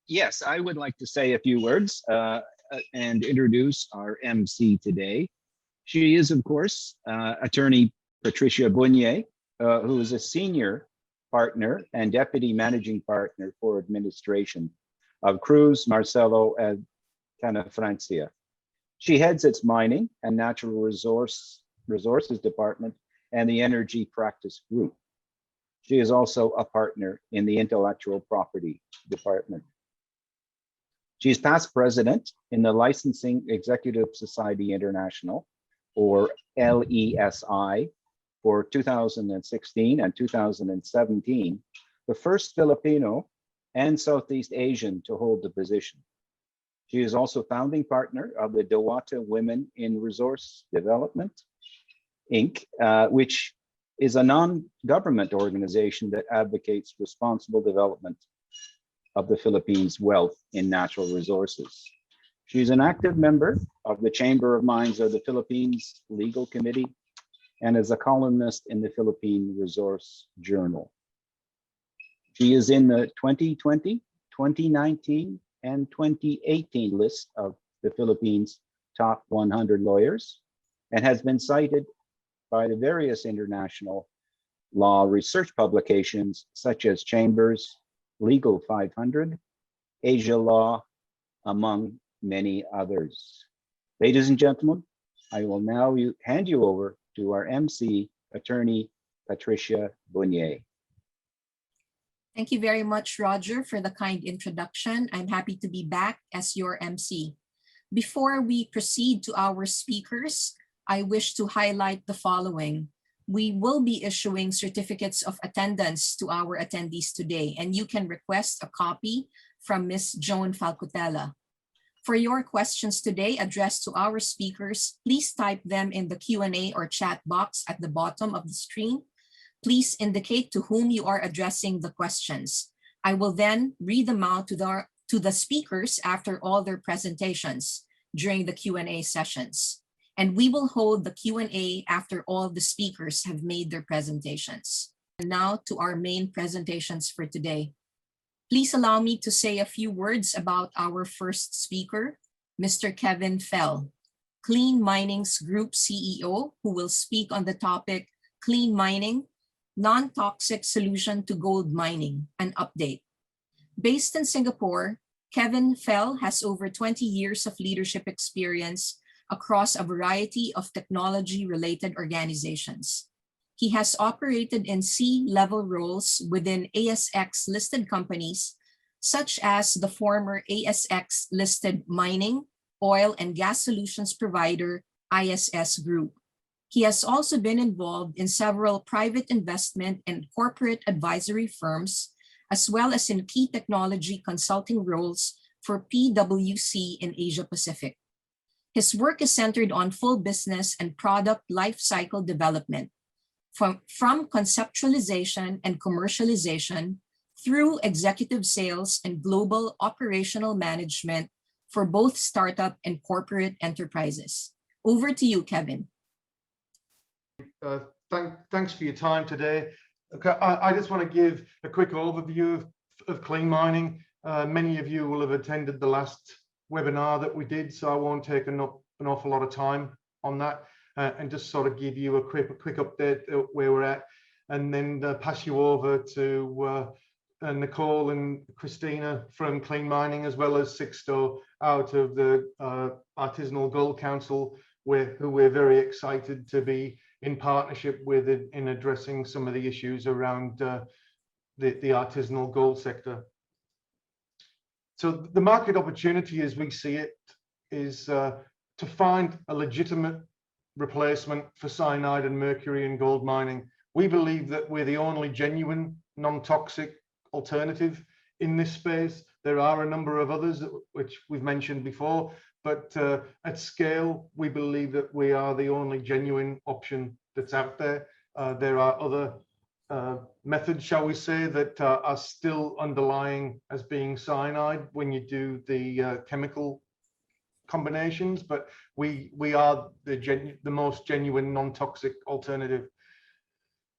Yes, I would like to say a few words and introduce our MC today. She is, of course, attorney Patricia Bunye, who is a senior partner and deputy managing partner for administration of Cruz, Marcelo, and Tana Francia. She heads its mining and natural resources department and the energy practice group. She is also a partner in the intellectual property department. She is past president in the Licensing Executive Society International, or LESI, for 2016 and 2017, the first Filipino and Southeast Asian to hold the position. She is also founding partner of the Diwata Women in Resource Development, Inc., which is a non-government organization that advocates responsible development of the Philippines' wealth in natural resources. She's an active member of the Chamber of Mines of the Philippines Legal Committee and is a columnist in the Philippine Resource Journal. She is in the 2020, 2019, and 2018 list of the Philippines' top 100 lawyers and has been cited by the various international law research publications such as Chambers, Legal 500, Asia Law, among many others. Ladies and gentlemen, I will now hand you over to our MC, attorney Patricia Bunye. Thank you very much, Roger, for the kind introduction. I'm happy to be back as your MC. Before we proceed to our speakers, I wish to highlight the following. We will be issuing certificates of attendance to our attendees today, and you can request a copy from Ms. Joan Falcutella. For your questions today addressed to our speakers, please type them in the Q&A or chat box at the bottom of the screen. Please indicate to whom you are addressing the questions. I will then read them out to the speakers after all their presentations during the Q&A sessions. And we will hold the Q&A after all the speakers have made their presentations. And now to our main presentations for today. Please allow me to say a few words about our first speaker, Mr. Kevin Fell, Clean Mining's Group CEO, who will speak on the topic Clean Mining, Non-Toxic Solution to Gold Mining, an update. Based in Singapore, Kevin Fell has over 20 years of leadership experience across a variety of technology-related organizations. He has operated in C-level roles within ASX-listed companies, such as the former ASX-listed mining, oil, and gas solutions provider, ISS Group. He has also been involved in several private investment and corporate advisory firms, as well as in key technology consulting roles for PwC in Asia Pacific. His work is centered on full business and product lifecycle development, from conceptualization and commercialization through executive sales and global operational management for both startup and corporate enterprises. Over to you, Kevin. Thanks for your time today. Okay, I just want to give a quick overview of clean mining. Many of you will have attended the last webinar that we did, so I won't take an awful lot of time on that, and just sort of give you a quick update where we're at, and then pass you over to Nicole and Christina from Clean Mining, as well as Sixto out of the Artisanal Gold Council, who we're very excited to be in partnership with in addressing some of the issues around the artisanal gold sector. So the market opportunity as we see it is to find a legitimate replacement for cyanide and mercury in gold mining. We believe that we're the only genuine non-toxic alternative in this space. There are a number of others which we've mentioned before, but at scale, we believe that we are the only genuine option that's out there. There are other methods, shall we say, that are still underlying as being cyanide when you do the chemical combinations, but we are the most genuine non-toxic alternative.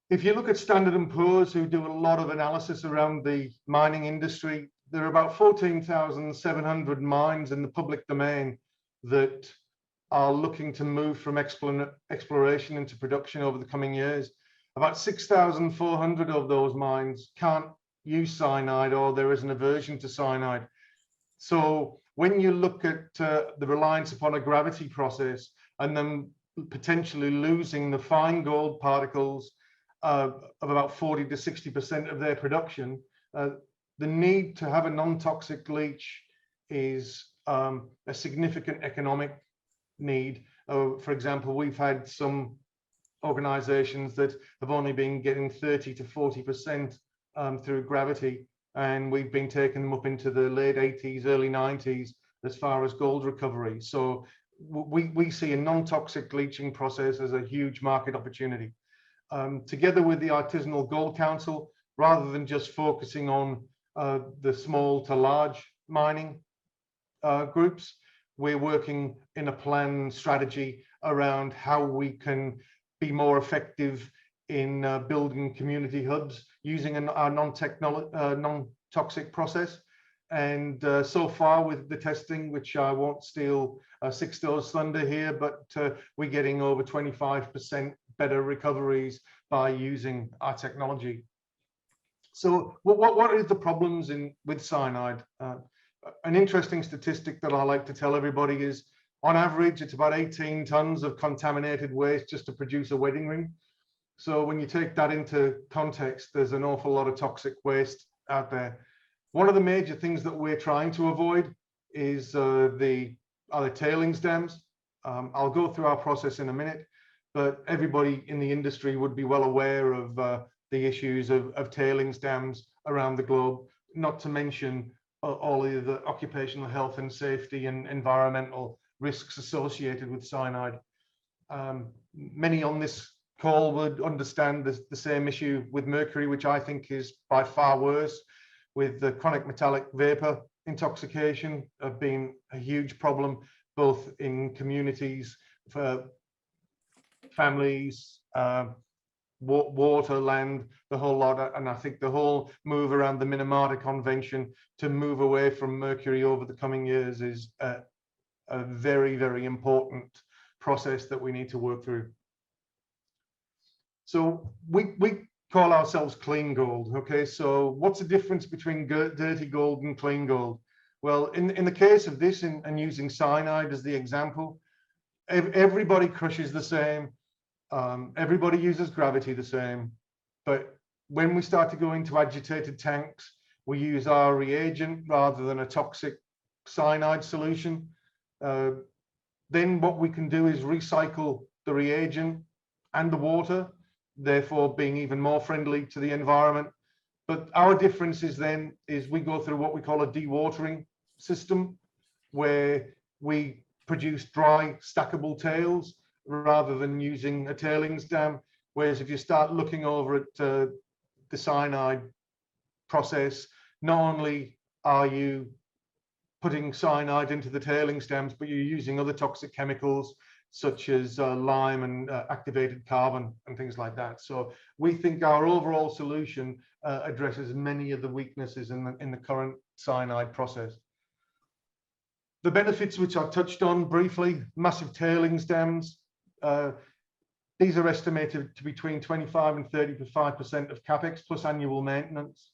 If you look at Standard & Poor's, who do a lot of analysis around the mining industry, there are about 14,700 mines in the public domain that are looking to move from exploration into production over the coming years. About 6,400 of those mines can't use cyanide, or there is an aversion to cyanide. So when you look at the reliance upon a gravity process and then potentially losing the fine gold particles of about 40 to 60% of their production, the need to have a non-toxic leach is a significant economic need. For example, we've had some organizations that have only been getting 30 to 40% through gravity, and we've been taking them up into the late 80s, early 90s as far as gold recovery. So we see a non-toxic leaching process as a huge market opportunity. Together with the Artisanal Gold Council, rather than just focusing on the small to large mining groups, we're working in a plan strategy around how we can be more effective in building community hubs using our non-toxic process. And so far with the testing, which I won't steal Sixto's thunder here, but we're getting over 25% better recoveries by using our technology. So what are the problems with cyanide? An interesting statistic that I like to tell everybody is, on average, it's about 18 tons of contaminated waste just to produce a wedding ring. So when you take that into context, there's an awful lot of toxic waste out there. One of the major things that we're trying to avoid is the tailings dams. I'll go through our process in a minute, but everybody in the industry would be well aware of the issues of tailings dams around the globe, not to mention all of the occupational health and safety and environmental risks associated with cyanide. Many on this call would understand the same issue with mercury, which I think is by far worse, with the chronic metallic vapor intoxication being a huge problem, both in communities, for families, water, land, the whole lot. And I think the whole move around the Minamata Convention to move away from mercury over the coming years is a very, very important process that we need to work through. So we call ourselves clean gold. Okay, so what's the difference between dirty gold and clean gold? Well, in the case of this, and using cyanide as the example, everybody crushes the same. Everybody uses gravity the same, but when we start to go into agitated tanks, we use our reagent rather than a toxic cyanide solution. Then what we can do is recycle the reagent and the water, therefore being even more friendly to the environment. But our difference is we go through what we call a dewatering system, where we produce dry stackable tails rather than using a tailings dam. Whereas if you start looking over at the cyanide process, not only are you putting cyanide into the tailings dams, but you're using other toxic chemicals such as lime and activated carbon and things like that. So we think our overall solution addresses many of the weaknesses in the current cyanide process. The benefits, which I touched on briefly: massive tailings dams. These are estimated to between 25 and 35% of capex plus annual maintenance.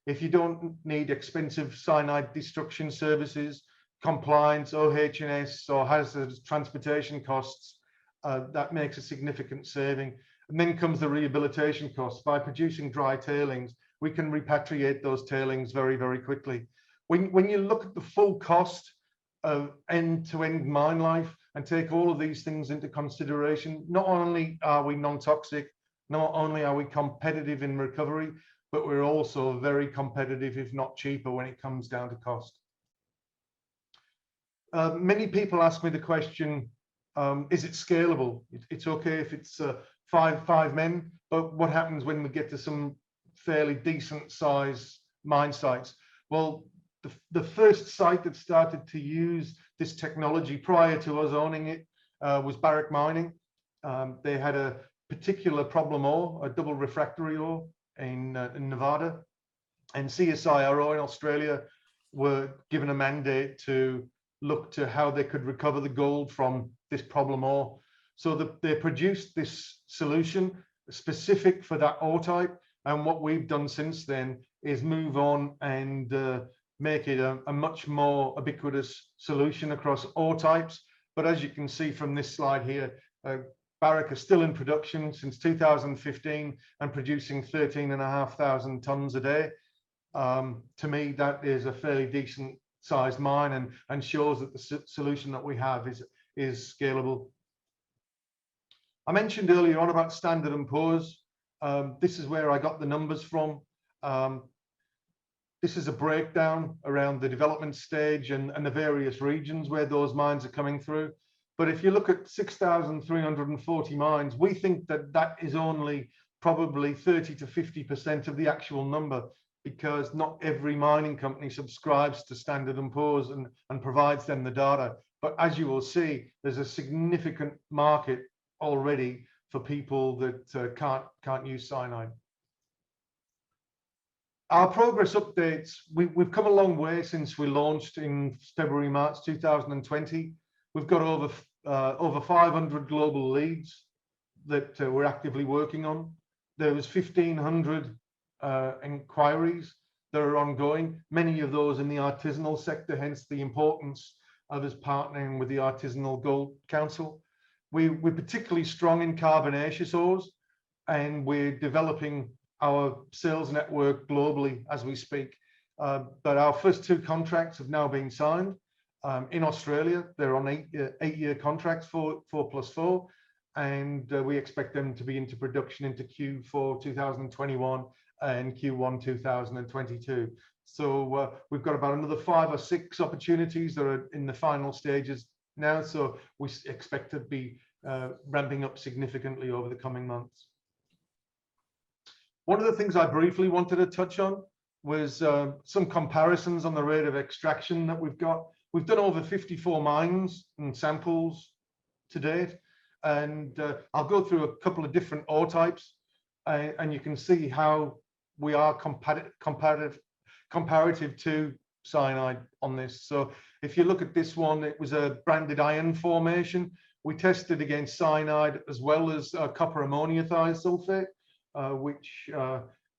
If you don't need expensive cyanide destruction services, compliance, OH&S, or hazardous transportation costs, that makes a significant saving. And then comes the rehabilitation costs. By producing dry tailings, we can repatriate those tailings very, very quickly. When you look at the full cost of end-to-end mine life and take all of these things into consideration, not only are we non-toxic, not only are we competitive in recovery, but we're also very competitive, if not cheaper, when it comes down to cost. Many people ask me the question, is it scalable? It's okay if it's five men, but what happens when we get to some fairly decent size mine sites? Well, the first site that started to use this technology prior to us owning it was Barrick Mining. They had a particular problem ore, a double refractory ore in Nevada. And CSIRO in Australia were given a mandate to look to how they could recover the gold from this problem ore. So they produced this solution specific for that ore type. And what we've done since then is move on and make it a much more ubiquitous solution across ore types. But as you can see from this slide here, Barrick is still in production since 2015 and producing 13,500 tons a day. To me, that is a fairly decent sized mine and shows that the solution that we have is scalable. I mentioned earlier on about Standard & Poor's. This is where I got the numbers from. This is a breakdown around the development stage and the various regions where those mines are coming through. But if you look at 6,340 mines, we think that that is only probably 30 to 50% of the actual number, because not every mining company subscribes to Standard & Poor's and provides them the data. But as you will see, there's a significant market already for people that can't use cyanide. Our progress updates, we've come a long way since we launched in February, March 2020. We've got over 500 global leads that we're actively working on. There was 1,500 inquiries that are ongoing, many of those in the artisanal sector, hence the importance of us partnering with the Artisanal Gold Council. We're particularly strong in carbonaceous ores, and we're developing our sales network globally as we speak. But our first 2 contracts have now been signed. In Australia, they're on 8-year contracts, 4+4, and we expect them to be into production into Q4 2021 and Q1 2022. So we've got about another 5 or 6 opportunities that are in the final stages now. So we expect to be ramping up significantly over the coming months. One of the things I briefly wanted to touch on was some comparisons on the rate of extraction that we've got. We've done over 54 mines and samples to date, and I'll go through a couple of different ore types, and you can see how we are comparative to cyanide on this. So if you look at this one, it was a branded iron formation. We tested against cyanide as well as copper ammonia thiosulfate, which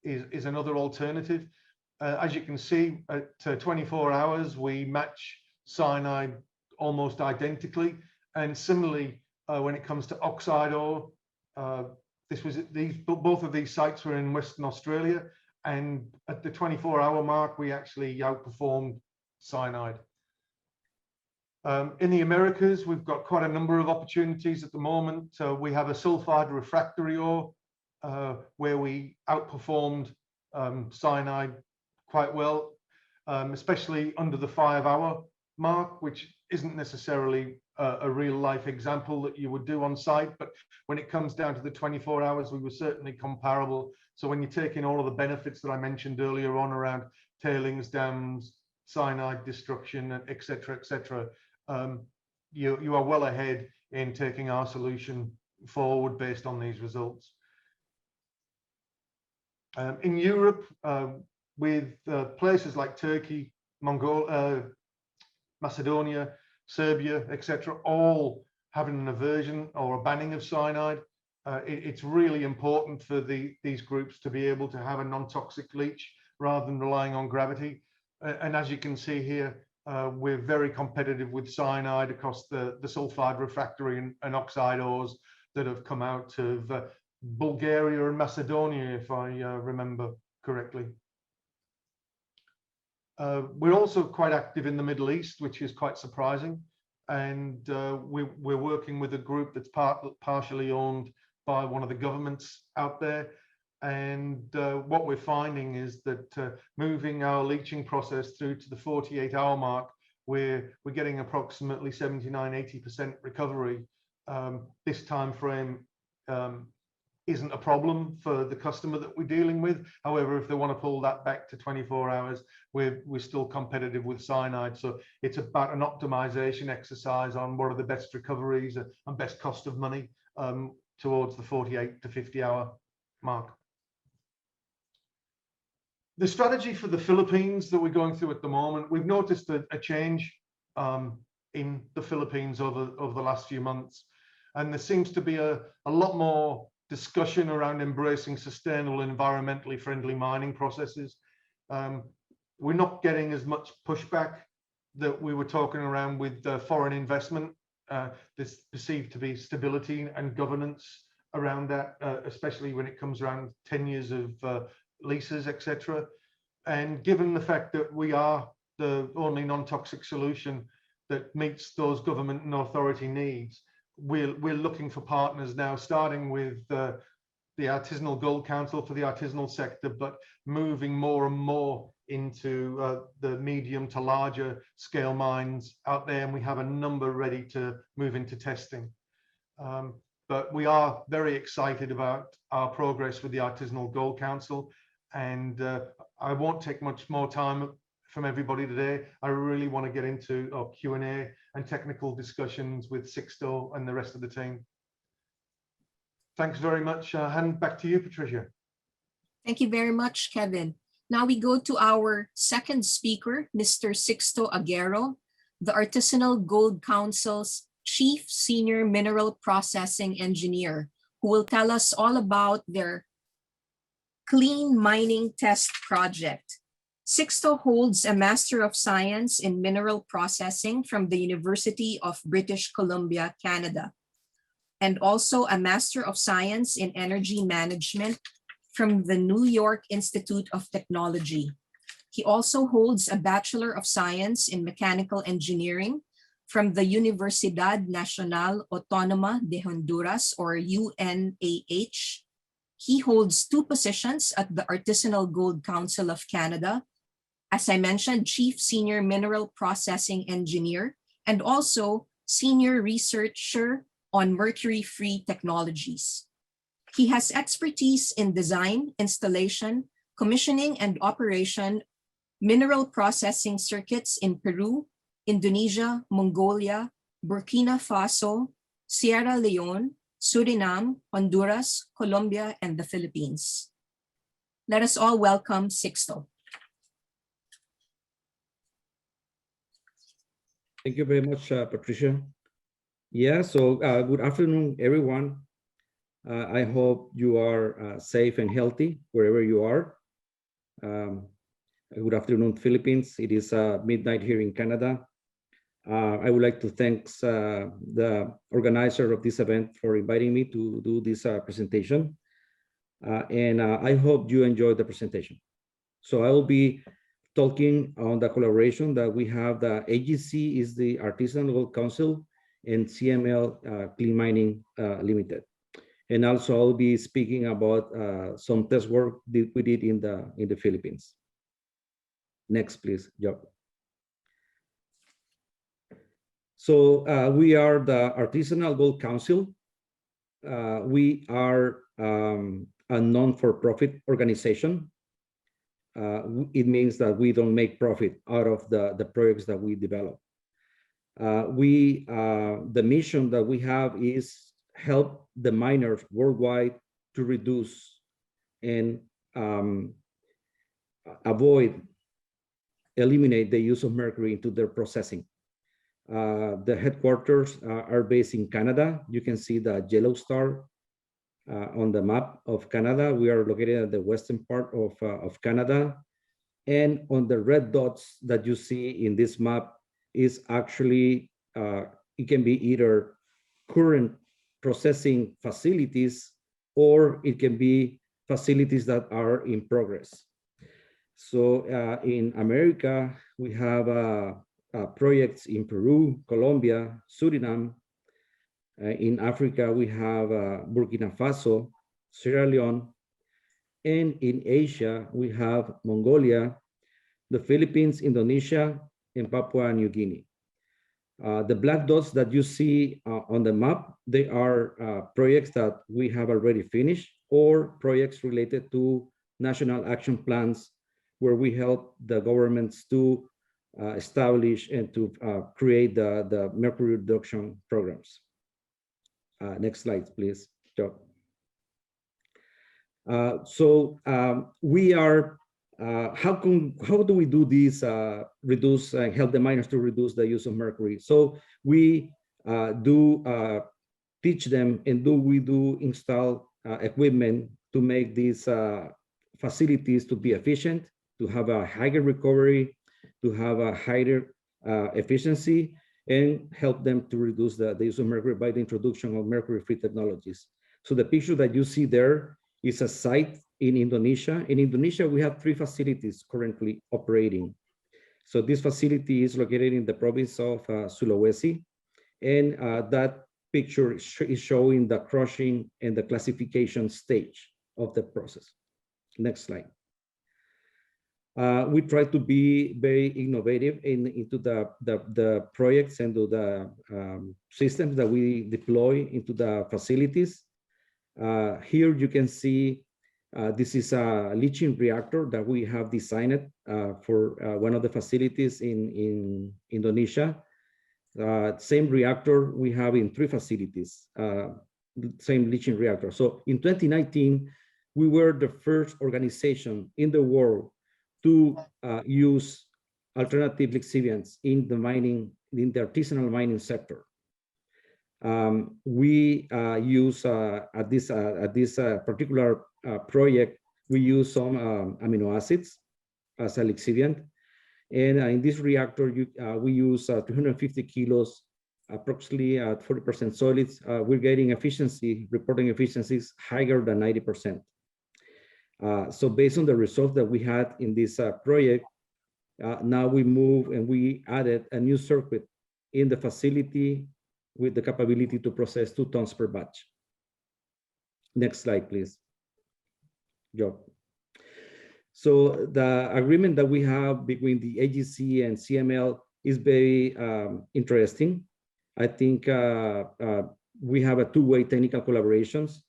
is another alternative. As you can see, at 24 hours, we match cyanide almost identically. And similarly, when it comes to oxide ore, both of these sites were in Western Australia, and at the 24-hour mark, we actually outperformed cyanide. In the Americas, we've got quite a number of opportunities at the moment. We have a sulfide refractory ore where we outperformed cyanide quite well, especially under the 5-hour mark, which isn't necessarily a real life example that you would do on site, but when it comes down to the 24 hours, we were certainly comparable. So when you take in all of the benefits that I mentioned earlier on around tailings dams, cyanide destruction, etc., you are well ahead in taking our solution forward based on these results. In Europe, with places like Turkey, Macedonia, Serbia, etc., all having an aversion or a banning of cyanide, it's really important for these groups to be able to have a non-toxic leach rather than relying on gravity. And as you can see here, we're very competitive with cyanide across the sulfide refractory and oxide ores that have come out of Bulgaria and Macedonia, if I remember correctly. We're also quite active in the Middle East, which is quite surprising. And we're working with a group that's partially owned by one of the governments out there. And what we're finding is that moving our leaching process through to the 48-hour mark, we're getting approximately 79–80% recovery. This time frame isn't a problem for the customer that we're dealing with. However, if they want to pull that back to 24 hours, we're still competitive with cyanide. So it's about an optimization exercise on what are the best recoveries and best cost of money towards the 48 to 50 hour mark. The strategy for the Philippines that we're going through at the moment, we've noticed a change in the Philippines over the last few months. And there seems to be a lot more discussion around embracing sustainable, environmentally friendly mining processes. We're not getting as much pushback that we were talking around with foreign investment. There's perceived to be stability and governance around that, especially when it comes around 10 years of leases, etc. And given the fact that we are the only non-toxic solution that meets those government and authority needs, we're looking for partners now, starting with the Artisanal Gold Council for the artisanal sector, but moving more and more into the medium to larger scale mines out there, and we have a number ready to move into testing. But we are very excited about our progress with the Artisanal Gold Council, and I won't take much more time from everybody today. I really want to get into our Q&A and technical discussions with Sixto and the rest of the team. Thanks very much. Hand back to you, Patricia. Thank you very much, Kevin. Now we go to our second speaker, Mr. Sixto Aguero, the Artisanal Gold Council's Chief Senior Mineral Processing Engineer, who will tell us all about their Clean Mining Test Project. Sixto holds a Master of Science in Mineral Processing from the University of British Columbia, Canada, and also a Master of Science in Energy Management from the New York Institute of Technology. He also holds a Bachelor of Science in Mechanical Engineering from the Universidad Nacional Autónoma de Honduras, or UNAH. He holds 2 positions at the Artisanal Gold Council of Canada, as I mentioned, Chief Senior Mineral Processing Engineer, and also Senior Researcher on mercury-free technologies. He has expertise in design, installation, commissioning, and operation mineral processing circuits in Peru, Indonesia, Mongolia, Burkina Faso, Sierra Leone, Suriname, Honduras, Colombia, and the Philippines. Let us all welcome Sixto. Thank you very much, Patricia. Yeah, so good afternoon, everyone. I hope you are safe and healthy wherever you are. Good afternoon, Philippines. It is midnight here in Canada. I would like to thank the organizer of this event for inviting me to do this presentation. And I hope you enjoyed the presentation. So I will be talking on the collaboration that we have. The AGC is the Artisanal Gold Council and CML Clean Mining Limited. And also I'll be speaking about some test work that we did in the Philippines. Next, please, Job. So we are the Artisanal Gold Council. We are a non-for-profit organization. It means that we don't make profit out of the projects that we develop. The mission that we have is help the miners worldwide to reduce and eliminate the use of mercury into their processing. The headquarters are based in Canada. You can see the yellow star on the map of Canada. We are located at the western part of Canada. And on the red dots that you see in this map is actually, it can be either current processing facilities, or it can be facilities that are in progress. So in America, we have projects in Peru, Colombia, Suriname. In Africa, we have Burkina Faso, Sierra Leone. And in Asia, we have Mongolia, the Philippines, Indonesia, and Papua New Guinea. The black dots that you see on the map, they are projects that we have already finished, or projects related to national action plans where we help the governments to establish and to create the mercury reduction programs. Next slide, please, Joe. We are how do we do this, reduce and help the miners to reduce the use of mercury? So we do teach them, and we do install equipment to make these facilities to be efficient, to have a higher recovery, to have a higher efficiency, and help them to reduce the use of mercury by the introduction of mercury-free technologies. So the picture that you see there is a site in Indonesia. In Indonesia, we have 3 facilities currently operating. So this facility is located in the province of Sulawesi, and that picture is showing the crushing and the classification stage of the process. Next slide. We try to be very innovative into the projects and the systems that we deploy into the facilities. Here you can see this is a leaching reactor that we have designed for one of the facilities in Indonesia. Same reactor we have in 3 facilities, same leaching reactor. So in 2019, we were the first organization in the world to use alternative lixiviants in the mining, in the artisanal mining sector. We use at this particular project, we use some amino acids as a lixiviant. And in this reactor, we use 250 kilos, approximately at 40% solids. We're getting reporting efficiencies higher than 90%. So based on the results that we had in this project, now we move and we added a new circuit in the facility with the capability to process 2 tons per batch. Next slide, please. Job. So the agreement that we have between the AGC and CML is very interesting. I think we have a 2-way technical collaborations.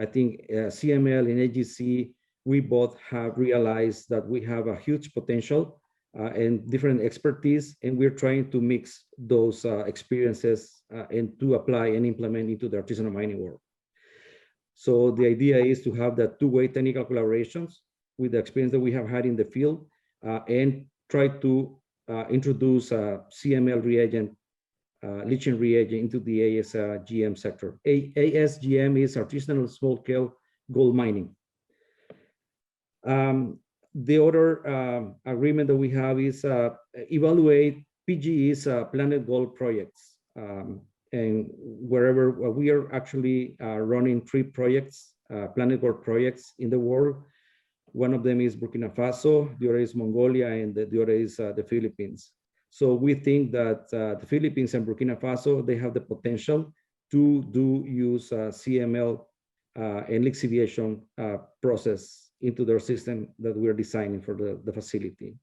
I think CML and AGC, we both have realized that we have a huge potential and different expertise, and we're trying to mix those experiences and to apply and implement into the artisanal mining world. So the idea is to have that 2-way technical collaborations with the experience that we have had in the field and try to introduce CML reagent, leaching reagent into the ASGM sector. ASGM is artisanal small-scale gold mining. The other agreement that we have is evaluate PGE's Planet Gold projects. And wherever we are actually running 3 projects, Planet Gold projects in the world. One of them is Burkina Faso, the other is Mongolia, and the other is the Philippines. So we think that the Philippines and Burkina Faso, they have the potential to use CML and lixiviation process into their system that we're designing for the facility.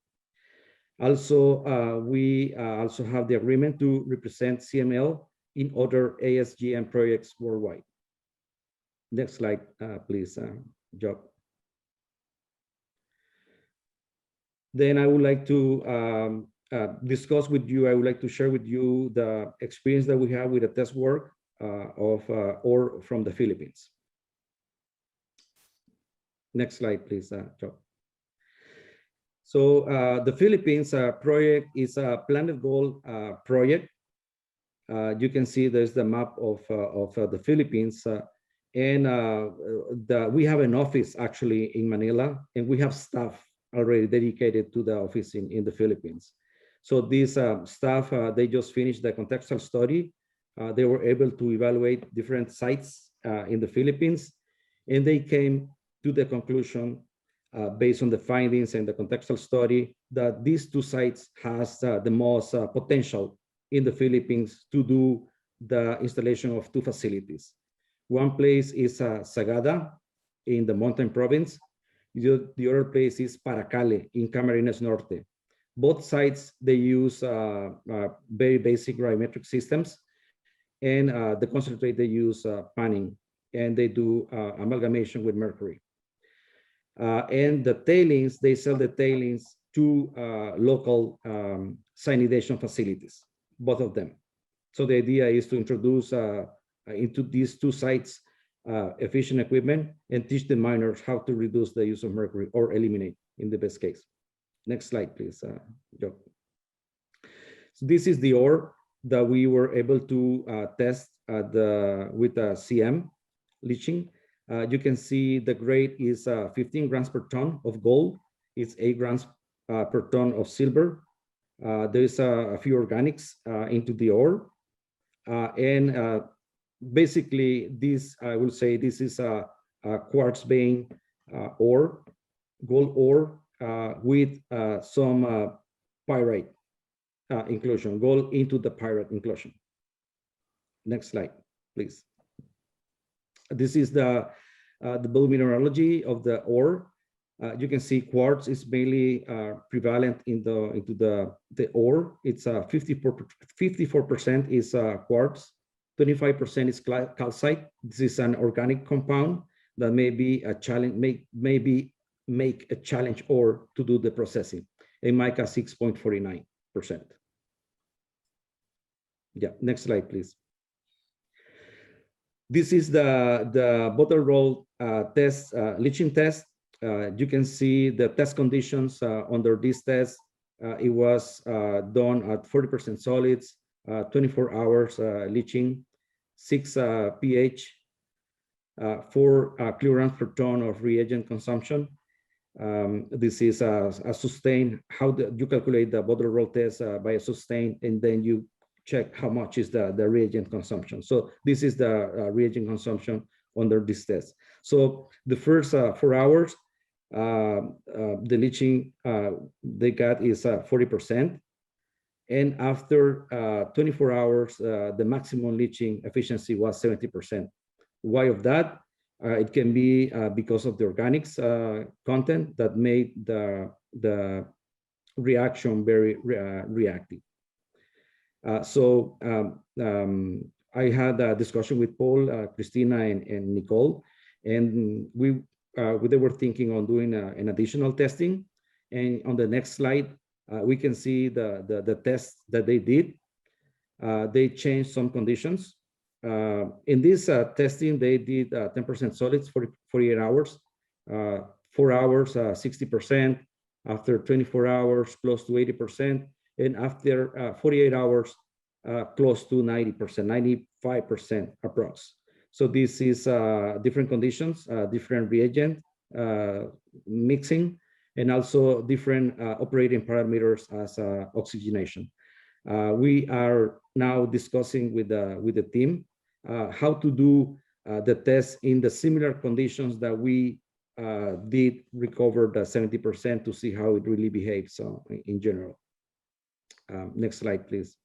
Also, we also have the agreement to represent CML in other ASGM projects worldwide. Next slide, please, Job. Then I would like to discuss with you, I would like to share with you the experience that we have with the test work of ore from the Philippines. Next slide, please, Joe. So the Philippines project is a Planet Gold project. You can see there's the map of the Philippines. And we have an office actually in Manila, and we have staff already dedicated to the office in the Philippines. So these staff, they just finished the contextual study. They were able to evaluate different sites in the Philippines, and they came to the conclusion based on the findings and the contextual study that these 2 sites has the most potential in the Philippines to do the installation of 2 facilities. One place is Sagada in the Mountain Province. The other place is Paracale in Camarines Norte. Both sites, they use very basic gravimetric systems, and the concentrate, they use panning, and they do amalgamation with mercury. And the tailings, they sell the tailings to local cyanidation facilities, both of them. So the idea is to introduce into these 2 sites efficient equipment and teach the miners how to reduce the use of mercury or eliminate in the best case. Next slide, please, Joe. So this is the ore that we were able to test with CM leaching. You can see the grade is 15 grams per ton of gold. It's 8 grams per ton of silver. There's a few organics into the ore. And basically, this, I will say, this is a quartz vein ore, gold ore with some pyrite inclusion, gold into the pyrite inclusion. Next slide, please. This is the mineralogy of the ore. You can see quartz is mainly prevalent into the ore. It's 54% is quartz, 25% is calcite. This is an organic compound that may be a challenge, maybe make a challenge ore to do the processing. And mica 6.49%. Yeah, next slide, please. This is the bottle roll test, leaching test. You can see the test conditions under this test. It was done at 40% solids, 24 hours leaching, 6 pH, 4 kilograms per ton of reagent consumption. This is a sustained, you calculate the bottle roll test by a sustained, and then you check how much is the reagent consumption. So this is the reagent consumption under this test. So the first 4 hours, the leaching they got is 40%. And after 24 hours, the maximum leaching efficiency was 70%. Why of that? It can be because of the organics content that made the reaction very reactive. I had a discussion with Paul, Christina, and Nicole, and they were thinking on doing an additional testing. And on the next slide, we can see the tests that they did. They changed some conditions. In this testing, they did 10% solids for 48 hours, 4 hours, 60%, after 24 hours, close to 80%, and after 48 hours, close to 90%, 95% approx. So this is different conditions, different reagent mixing, and also different operating parameters as oxygenation. We are now discussing with the team how to do the test in the similar conditions that we did recover the 70% to see how it really behaves in general. Next slide, please.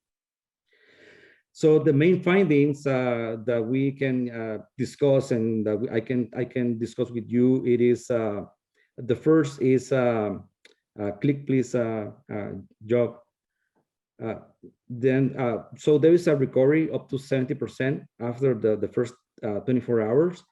So the main findings that we can discuss and that I can discuss with you, it is the first is click please, Job. So there is a recovery up to 70% after the first 24 hours.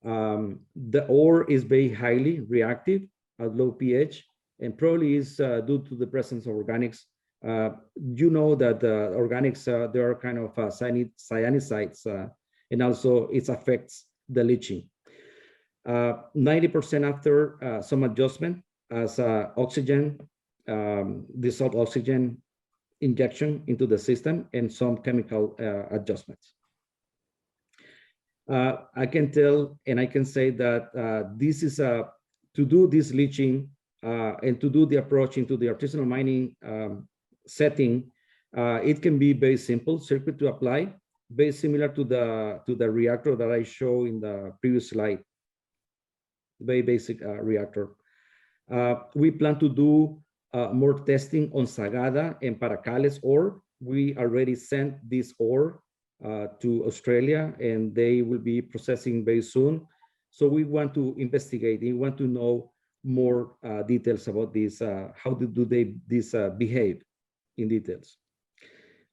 The ore is very highly reactive at low pH, and probably is due to the presence of organics. You know that organics, there are kind of cyanide-sites, and also it affects the leaching. 90% after some adjustment as oxygen, dissolved oxygen injection into the system, and some chemical adjustments. I can tell and I can say that this is to do this leaching and to do the approach into the artisanal mining setting. It can be very simple circuit to apply, very similar to the reactor that I show in the previous slide. Very basic reactor. We plan to do more testing on Sagada and Paracales ore. We already sent this ore to Australia, and they will be processing very soon. So we want to investigate. We want to know more details about this. How do this behave in details?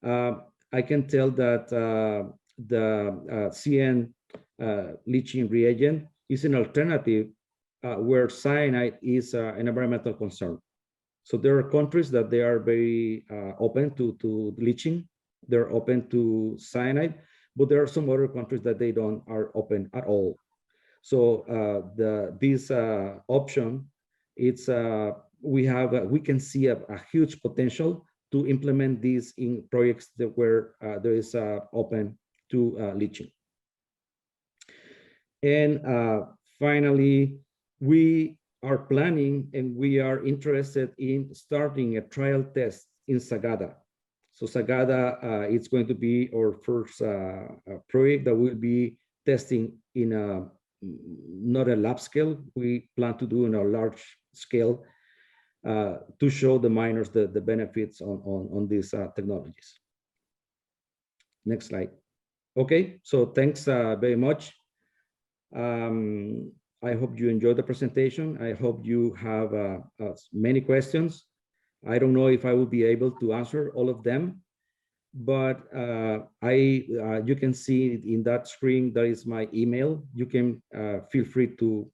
I can tell that the CN leaching reagent is an alternative where cyanide is an environmental concern. So there are countries that they are very open to leaching. They're open to cyanide, but there are some other countries that they are open at all. So this option It's we can see a huge potential to implement these in projects that where there is open to leaching. And finally, we are planning and we are interested in starting a trial test in Sagada. So Sagada, it's going to be our first project that will be testing in a not a lab scale. We plan to do in a large scale to show the miners the benefits on these technologies. Next slide. Okay, so thanks very much. I hope you enjoyed the presentation. I hope you have many questions. I don't know if I will be able to answer all of them, but you can see in that screen, there is my email. You can feel free to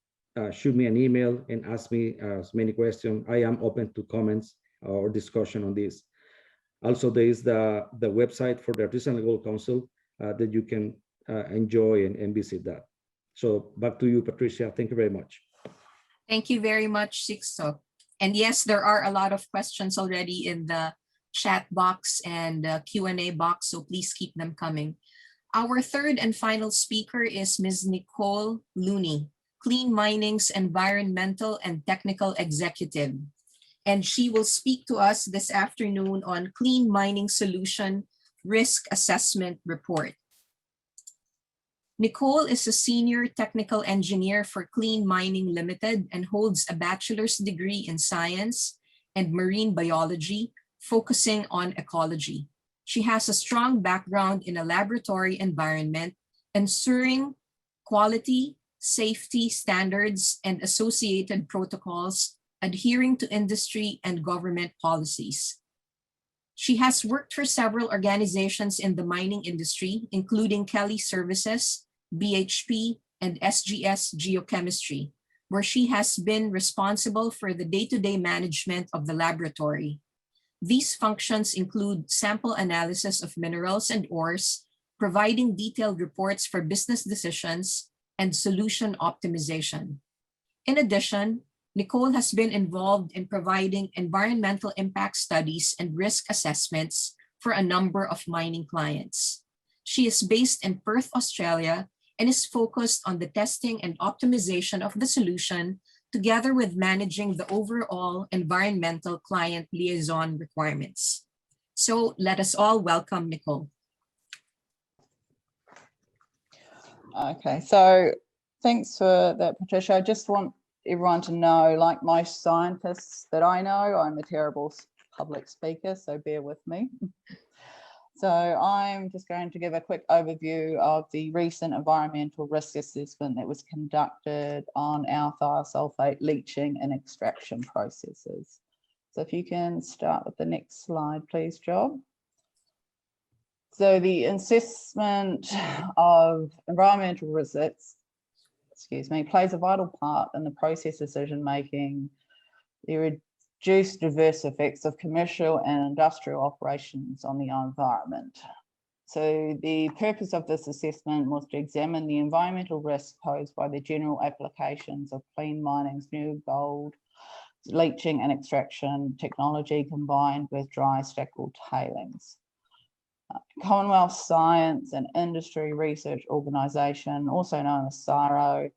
shoot me an email and ask me as many questions. I am open to comments or discussion on this. Also, there is the website for the Artisanal Gold Council that you can enjoy and visit that. So back to you, Patricia. Thank you very much. Thank you very much, Sixto. And yes, there are a lot of questions already in the chat box and Q&A box, so please keep them coming. Our third and final speaker is Ms. Nicole Looney, Clean Mining's Environmental and Technical Executive. And she will speak to us this afternoon on Clean Mining Solution Risk Assessment Report. Nicole is a senior technical engineer for Clean Mining Limited and holds a bachelor's degree in science and marine biology, focusing on ecology. She has a strong background in a laboratory environment, ensuring quality, safety standards, and associated protocols, adhering to industry and government policies. She has worked for several organizations in the mining industry, including Kelly Services, BHP, and SGS Geochemistry, where she has been responsible for the day-to-day management of the laboratory. These functions include sample analysis of minerals and ores, providing detailed reports for business decisions, and solution optimization. In addition, Nicole has been involved in providing environmental impact studies and risk assessments for a number of mining clients. She is based in Perth, Australia, and is focused on the testing and optimization of the solution, together with managing the overall environmental client liaison requirements. So let us all welcome Nicole. Okay, so thanks for that, Patricia. I just want everyone to know, like most scientists that I know, I'm a terrible public speaker, so bear with me. So I'm just going to give a quick overview of the recent environmental risk assessment that was conducted on our thiosulfate leaching and extraction processes. So if you can start with the next slide, please, Job. So the assessment of environmental risks, plays a vital part in the process decision-making, the reduced adverse effects of commercial and industrial operations on the environment. So the purpose of this assessment was to examine the environmental risks posed by the general applications of clean mining's new gold leaching and extraction technology combined with dry stackable tailings. Commonwealth Science and Industry Research Organisation, also known as SARO,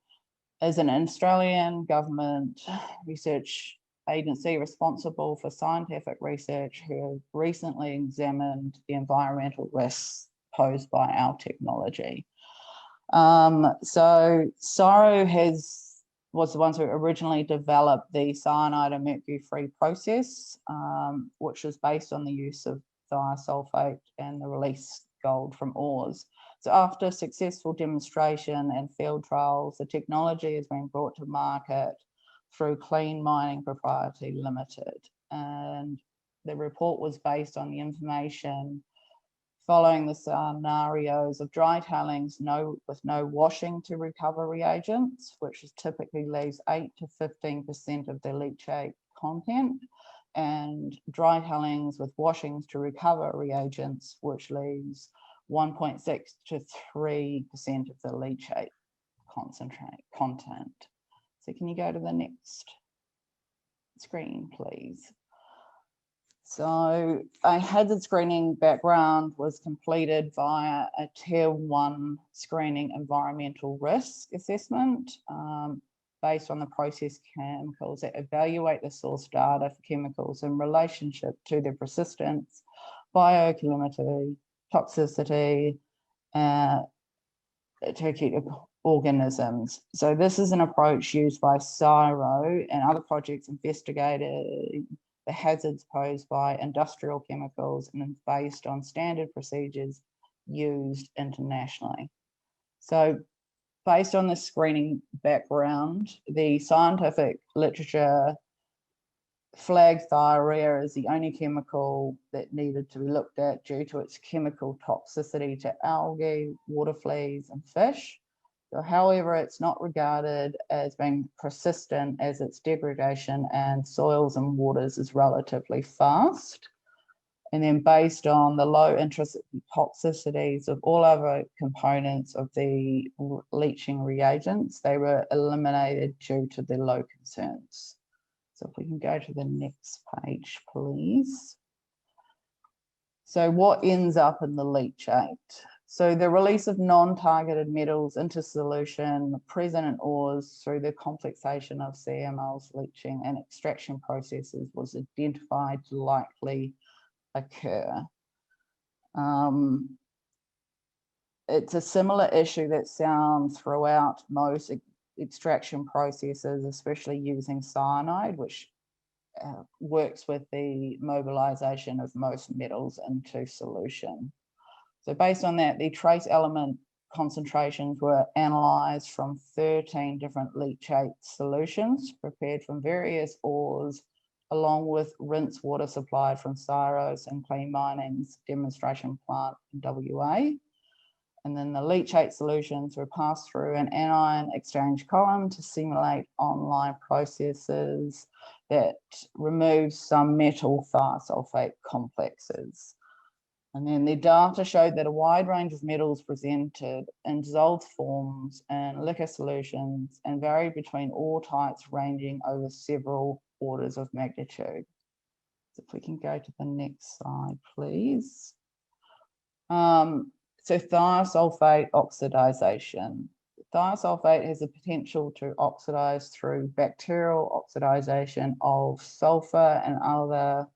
is an Australian government research agency responsible for scientific research who have recently examined the environmental risks posed by our technology. So SARO was the ones who originally developed the cyanide and mercury-free process, which is based on the use of thiosulfate and the released gold from ores. So after successful demonstration and field trials, the technology has been brought to market through Clean Mining Proprietary Limited. And the report was based on the information following the scenarios of dry tailings with no washing to recover reagents, which typically leaves 8 to 15% of the leachate content, and dry tailings with washings to recover reagents, which leaves 1.6 to 3% of the leachate content. So can you go to the next? screen, please. So a hazard screening background was completed via a tier 1 screening environmental risk assessment based on the process chemicals that evaluate the source data for chemicals in relationship to their persistence, bioactivity, toxicity, therapeutic organisms. So this is an approach used by CSIRO and other projects investigating the hazards posed by industrial chemicals and is based on standard procedures used internationally. So based on this screening background, the scientific literature flagged thiourea as the only chemical that needed to be looked at due to its chemical toxicity to algae, water fleas, and fish. So, however, it's not regarded as being persistent as its degradation and soils and waters is relatively fast. And then based on the low intrinsic toxicities of all other components of the leaching reagents, they were eliminated due to the low concerns. So if we can go to the next page, please. So what ends up in the leachate? So the release of non-targeted metals into solution present in ores through the complexation of CML's leaching and extraction processes was identified to likely occur. It's a similar issue that's found throughout most extraction processes, especially using cyanide, which works with the mobilization of most metals into solution. So based on that, the trace element concentrations were analyzed from 13 different leachate solutions prepared from various ores, along with rinse water supplied from CSIRO's and Clean Mining's demonstration plant in WA. And then the leachate solutions were passed through an anion exchange column to simulate online processes that remove some metal thiosulfate complexes. And then the data showed that a wide range of metals presented in dissolved forms and liquor solutions and varied between ore types ranging over several orders of magnitude. So if we can go to the next slide, please. So thiosulfate oxidation. Thiosulfate has the potential to oxidize through bacterial oxidation of sulfur and other,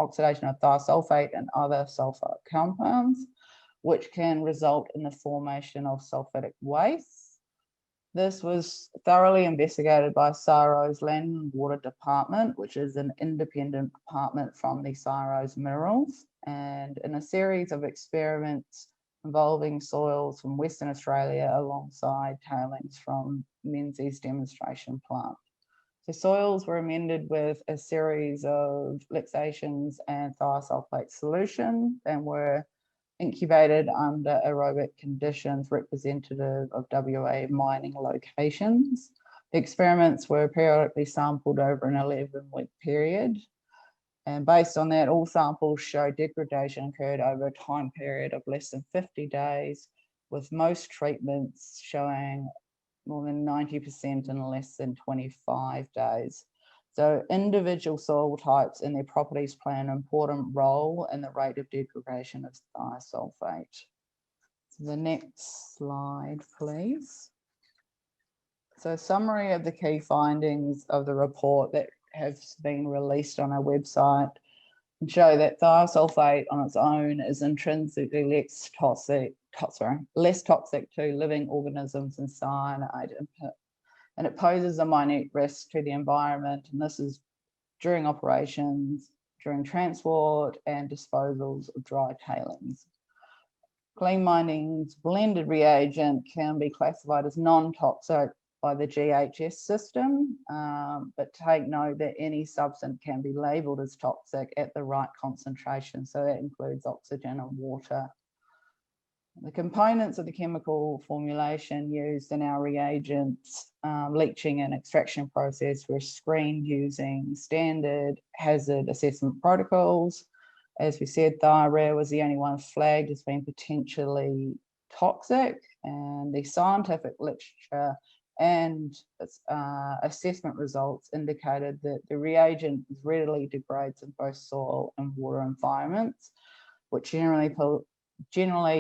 oxidation of thiosulfate and other sulfur compounds, which can result in the formation of sulfitic waste. This was thoroughly investigated by CSIRO's Land and Water Department, which is an independent department from the CSIRO's minerals, and in a series of experiments involving soils from Western Australia alongside tailings from Menzies demonstration plant. So soils were amended with a series of lixiations and thiosulfate solution and were incubated under aerobic conditions representative of WA mining locations. The experiments were periodically sampled over an 11-week period. And based on that, all samples show degradation occurred over a time period of less than 50 days, with most treatments showing more than 90% in less than 25 days. So individual soil types and their properties play an important role in the rate of degradation of thiosulfate. So the next slide, please. So a summary of the key findings of the report that have been released on our website and show that thiosulfate on its own is intrinsically less toxic to living organisms than cyanide, and it poses a minute risk to the environment, and this is during operations, during transport and disposals of dry tailings. Clean Mining's blended reagent can be classified as non-toxic by the GHS system, but take note that any substance can be labelled as toxic at the right concentration, so that includes oxygen and water. The components of the chemical formulation used in our reagents, leaching and extraction process were screened using standard hazard assessment protocols. As we said, thiourea was the only one flagged as being potentially toxic, and the scientific literature and its assessment results indicated that the reagent readily degrades in both soil and water environments, which generally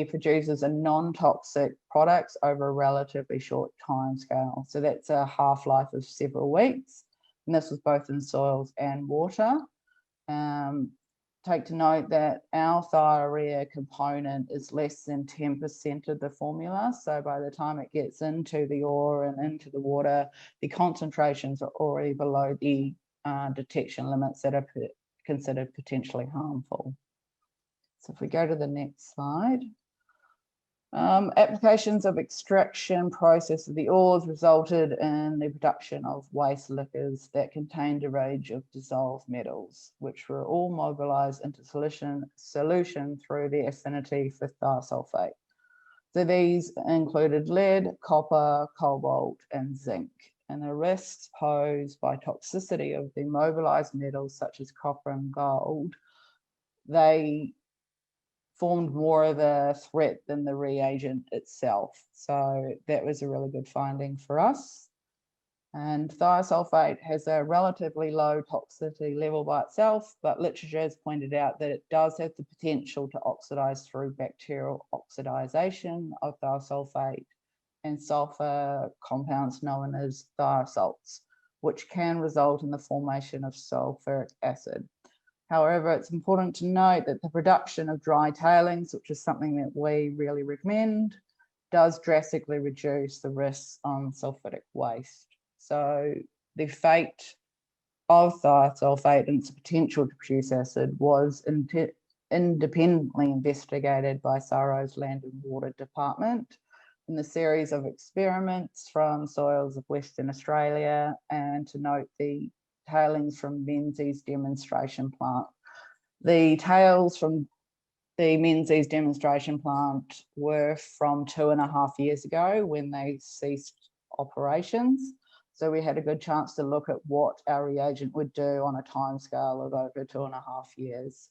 produces a non-toxic product over a relatively short time scale. So that's a half-life of several weeks, and this was both in soils and water. Take to note that our thiourea component is less than 10% of the formula. So by the time it gets into the ore and into the water, the concentrations are already below the detection limits that are considered potentially harmful. So if we go to the next slide. Applications of extraction process of the ores resulted in the production of waste liquors that contained a range of dissolved metals, which were all mobilized into solution through the affinity for thiosulfate. So these included lead, copper, cobalt, and zinc. And the risks posed by toxicity of the mobilized metals such as copper and gold, they formed more of a threat than the reagent itself. So that was a really good finding for us. And thiosulfate has a relatively low toxicity level by itself, but literature has pointed out that it does have the potential to oxidize through bacterial oxidation of thiosulfate and sulfur compounds known as thiosalts, which can result in the formation of sulfuric acid. However, it's important to note that the production of dry tailings, which is something that we really recommend, does drastically reduce the risks on sulfitic waste. So the fate of thiosulfate and its potential to produce acid was independently investigated by SARO's Land and Water Department in the series of experiments from soils of Western Australia, and to note the tailings from Menzies demonstration plant. The tails from the Menzies demonstration plant were from 2.5 years ago when they ceased operations. So we had a good chance to look at what our reagent would do on a timescale of over 2.5 years.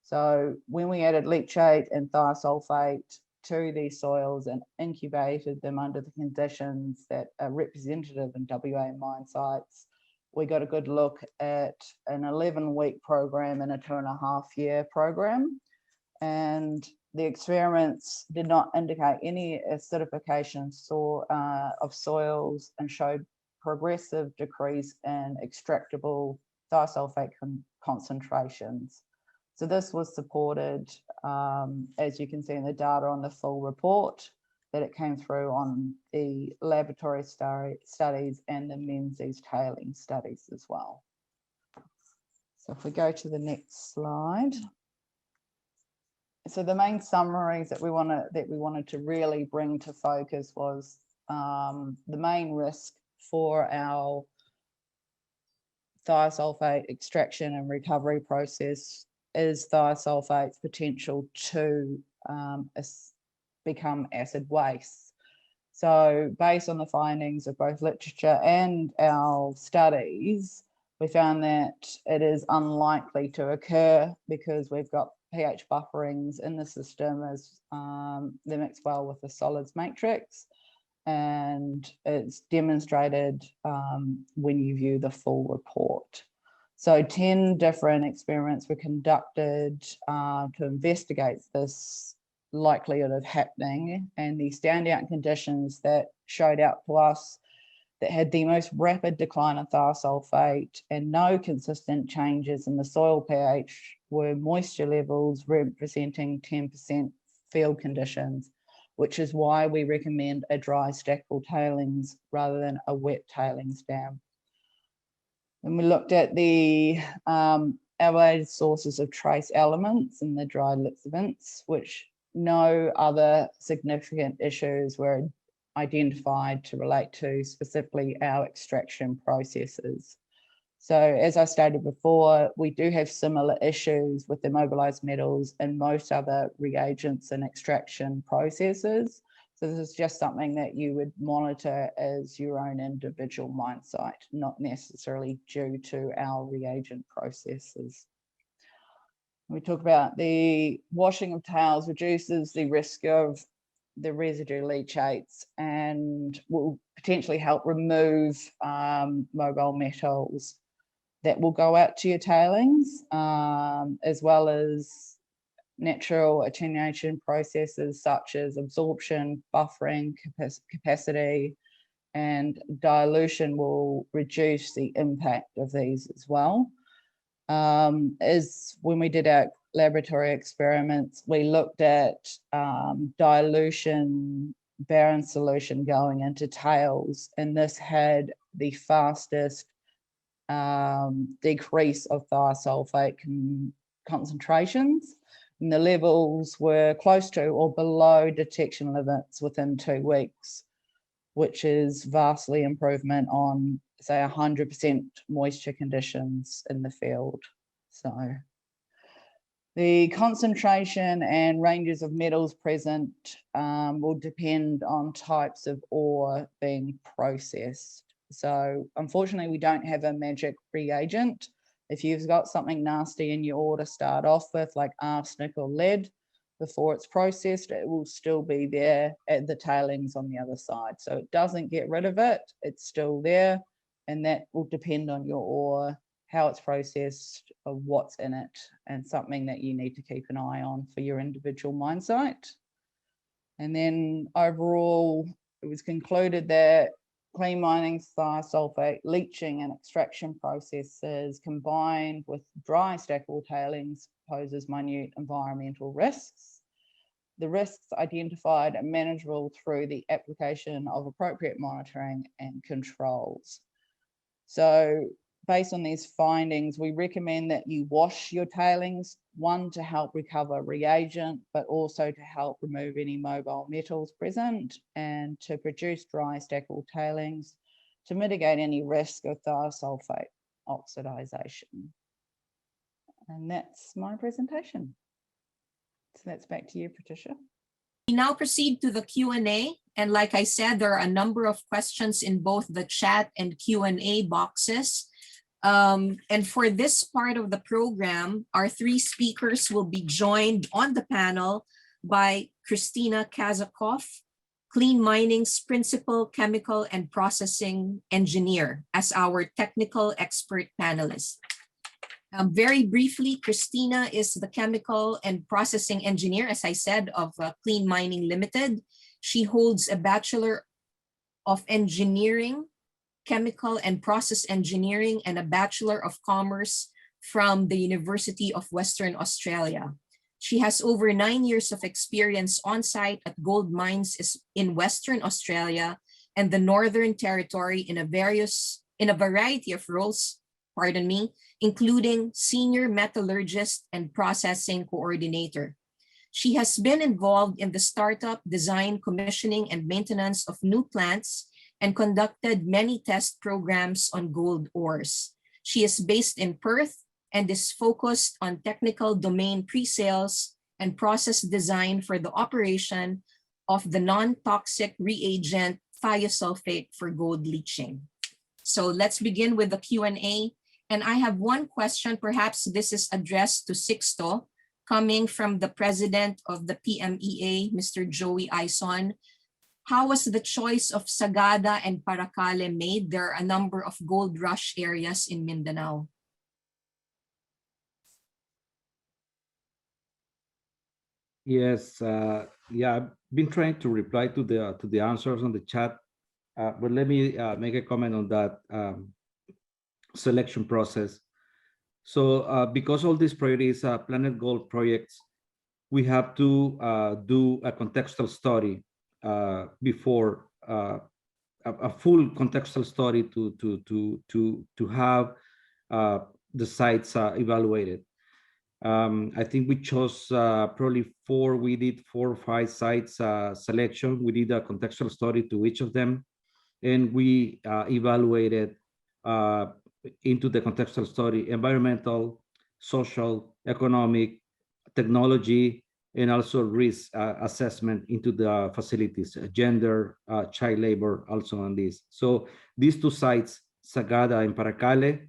So when we added leachate and thiosulfate to these soils and incubated them under the conditions that are representative in WA mine sites, we got a good look at an 11-week program and a 2.5-year program. And the experiments did not indicate any acidification of soils and showed progressive decrease in extractable thiosulfate concentrations. So this was supported, as you can see in the data on the full report, that it came through on the laboratory studies and the Menzies tailing studies as well. So if we go to the next slide. So the main summaries that we wanted to really bring to focus was the main risk for our thiosulfate extraction and recovery process is thiosulfate's potential to become acid waste. So based on the findings of both literature and our studies, we found that it is unlikely to occur because we've got pH bufferings in the system as they mix well with the solids matrix, and it's demonstrated when you view the full report. So 10 different experiments were conducted to investigate this likelihood of happening, and the standout conditions that showed out to us that had the most rapid decline of thiosulfate and no consistent changes in the soil pH were moisture levels representing 10% field conditions, which is why we recommend a dry stackable tailings rather than a wet tailings dam. And we looked at the elevated sources of trace elements in the dry lixiviants, which no other significant issues were identified to relate to specifically our extraction processes. So as I stated before, we do have similar issues with the mobilized metals and most other reagents and extraction processes. So this is just something that you would monitor as your own individual mine site, not necessarily due to our reagent processes. We talk about the washing of tails reduces the risk of the residue leachates and will potentially help remove mobile metals that will go out to your tailings, as well as natural attenuation processes such as absorption, buffering, capacity, and dilution will reduce the impact of these as well. As when we did our laboratory experiments, we looked at dilution barren solution going into tails, and this had the fastest decrease of thiosulfate concentrations, and the levels were close to or below detection limits within 2 weeks, which is vastly improvement on, say, 100% moisture conditions in the field. So the concentration and ranges of metals present will depend on types of ore being processed. So unfortunately, we don't have a magic reagent. If you've got something nasty in your ore to start off with, like arsenic or lead, before it's processed, it will still be there at the tailings on the other side. So it doesn't get rid of it, it's still there, and that will depend on your ore, how it's processed, or what's in it, and something that you need to keep an eye on for your individual mine site. And then overall, it was concluded that clean mining, thiosulfate, leaching and extraction processes combined with dry stackable tailings poses minute environmental risks. The risks identified are manageable through the application of appropriate monitoring and controls. So based on these findings, we recommend that you wash your tailings, one, to help recover reagent, but also to help remove any mobile metals present, and to produce dry stackable tailings to mitigate any risk of thiosulfate oxidation. And that's my presentation. So that's back to you, Patricia. We now proceed to the Q&A. And like I said, there are a number of questions in both the chat and Q&A boxes. And for this part of the program, our 3 speakers will be joined on the panel by Christina Kazakoff, Clean Mining's Principal Chemical and Processing Engineer, as our technical expert panelist. Very briefly, Christina is the Chemical and Processing Engineer, as I said, of Clean Mining Limited. She holds a Bachelor of Engineering, Chemical and Process Engineering, and a Bachelor of Commerce from the University of Western Australia. She has over 9 years of experience on site at gold mines in Western Australia and the Northern Territory in a variety of roles, including Senior Metallurgist and Processing Coordinator. She has been involved in the startup, design, commissioning, and maintenance of new plants and conducted many test programs on gold ores. She is based in Perth and is focused on technical domain pre-sales and process design for the operation of the non-toxic reagent thiosulfate for gold leaching. So let's begin with the Q&A. And I have one question, perhaps this is addressed to Sixto, coming from the president of the PMEA, Mr. Joey Ison. How was the choice of Sagada and Paracale made? There are a number of gold rush areas in Mindanao. Yes, yeah, I've been trying to reply to the answers on the chat, but let me make a comment on that selection process. So because all these priorities are Planet Gold projects, we have to do a contextual study before a full contextual study to have the sites evaluated. I think we chose probably 4. We did 4 or 5 sites selection. We did a contextual study to each of them, and we evaluated into the contextual study environmental, social, economic, technology, and also risk assessment into the facilities, gender, child labor, also on this. So these 2 sites, Sagada and Paracale,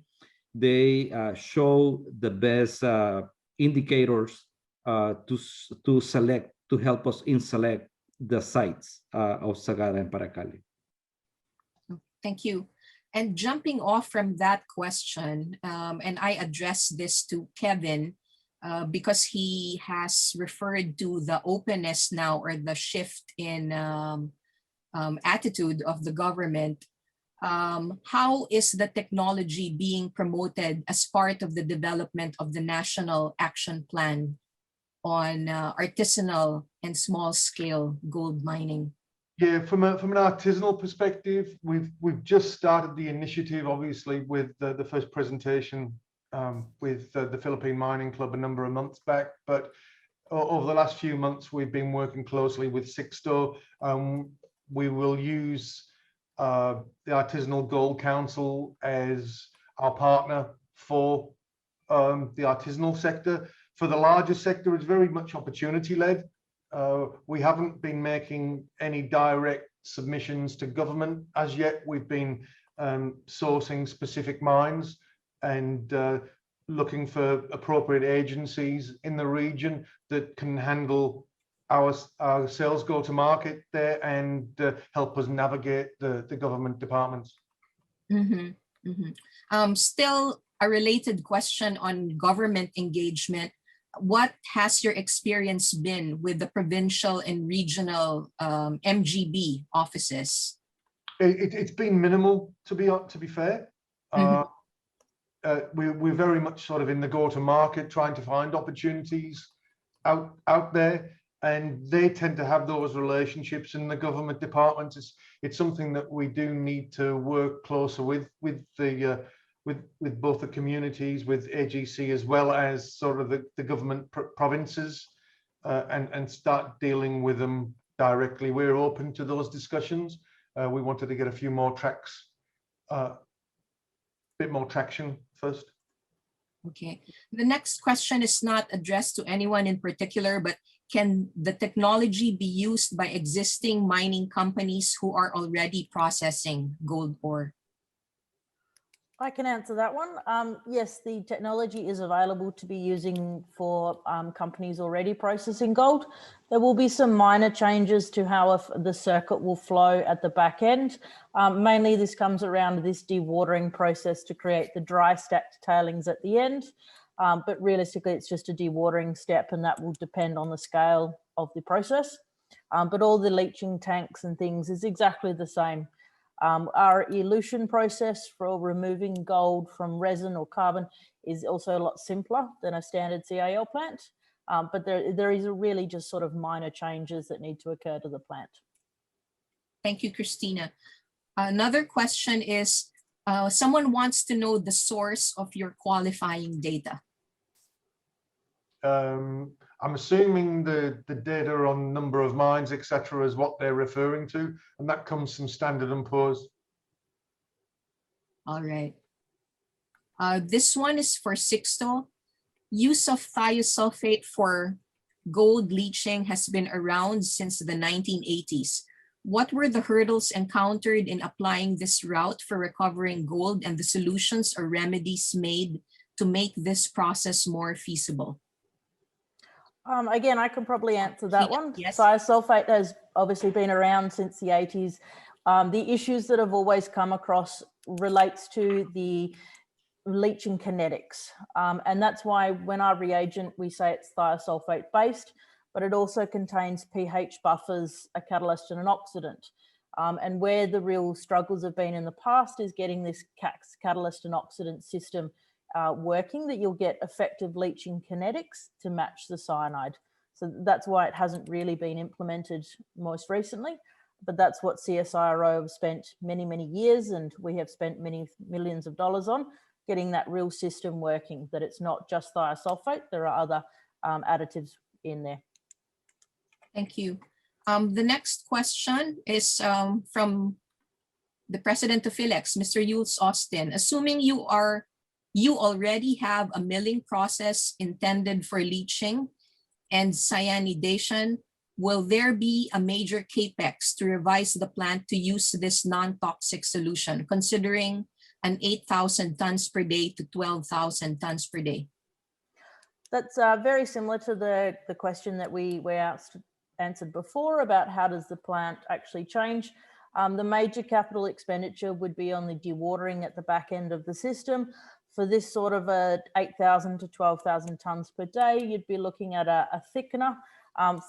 they show the best indicators to select, to help us in select the sites of Sagada and Paracali. Thank you. And jumping off from that question, and I address this to Kevin because he has referred to the openness now or the shift in attitude of the government. How is the technology being promoted as part of the development of the National Action Plan on artisanal and small-scale gold mining? Yeah, from an artisanal perspective, we've just started the initiative, obviously, with the first presentation with the Philippine Mining Club a number of months back. But over the last few months, we've been working closely with Sixto. We will use the Artisanal Gold Council as our partner for the artisanal sector. For the larger sector, it's very much opportunity-led. We haven't been making any direct submissions to government as yet. We've been sourcing specific mines and looking for appropriate agencies in the region that can handle our sales go-to-market there and help us navigate the government departments. Still a related question on government engagement. What has your experience been with the provincial and regional MGB offices? It's been minimal, to be fair. We're very much sort of in the go-to-market, trying to find opportunities out there, and they tend to have those relationships in the government departments. It's something that we do need to work closer with both the communities, with AGC, as well as sort of the government provinces, and start dealing with them directly. We're open to those discussions. We wanted to get a few more tracks, bit more traction first. Okay. The next question is not addressed to anyone in particular, but can the technology be used by existing mining companies who are already processing gold ore? I can answer that one. Yes, the technology is available to be using for companies already processing gold. There will be some minor changes to how the circuit will flow at the back end. Mainly this comes around this dewatering process to create the dry stacked tailings at the end. But realistically, it's just a dewatering step, and that will depend on the scale of the process. But all the leaching tanks and things is exactly the same. Our elution process for removing gold from resin or carbon is also a lot simpler than a standard CIL plant, but there is really just sort of minor changes that need to occur to the plant. Thank you, Christina. Another question is, someone wants to know the source of your qualifying data. I'm assuming the data on number of mines, etc., is what they're referring to, and that comes from Standard & Poor's. All right. This one is for Sixto. Use of thiosulfate for gold leaching has been around since the 1980s. What were the hurdles encountered in applying this route for recovering gold, and the solutions or remedies made to make this process more feasible? Again, I can probably answer that one. Yes. Thiosulfate has obviously been around since the 80s. The issues that have always come across relates to the leaching kinetics. And that's why when our reagent, we say it's thiosulfate based, but it also contains pH buffers, a catalyst and an oxidant. And where the real struggles have been in the past is getting this catalyst and oxidant system working, that you'll get effective leaching kinetics to match the cyanide. So that's why it hasn't really been implemented most recently, but that's what CSIRO have spent many, many years, and we have spent many millions of dollars on getting that real system working, that it's not just thiosulfate, there are other additives in there. Thank you. The next question is from the president of PHILEX, Mr. Yules Austin. Assuming you already have a milling process intended for leaching and cyanidation, will there be a major capex to revise the plant to use this non-toxic solution, considering an 8,000 tons per day to 12,000 tons per day? That's very similar to the question that we asked answered before about how does the plant actually change. The major capital expenditure would be on the dewatering at the back end of the system. For this sort of a 8,000 to 12,000 tonnes per day, you'd be looking at a thickener,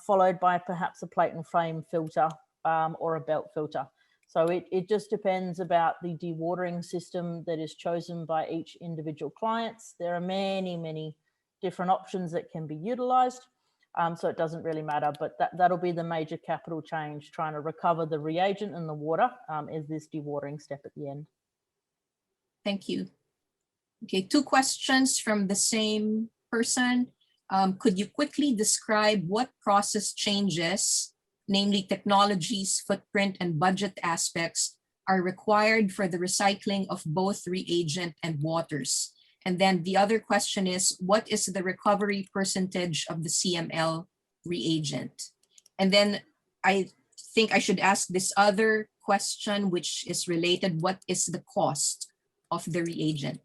followed by perhaps a plate and frame filter or a belt filter. So it just depends about the dewatering system that is chosen by each individual clients. There are many, many different options that can be utilised. So it doesn't really matter, but that'll be the major capital change, trying to recover the reagent and the water is this dewatering step at the end. Thank you. Okay, 2 questions from the same person. Could you quickly describe what process changes, namely technologies, footprint, and budget aspects, are required for the recycling of both reagent and waters? And then the other question is, what is the recovery percentage of the CML reagent? And then I think I should ask this other question, which is related. What is the cost of the reagent?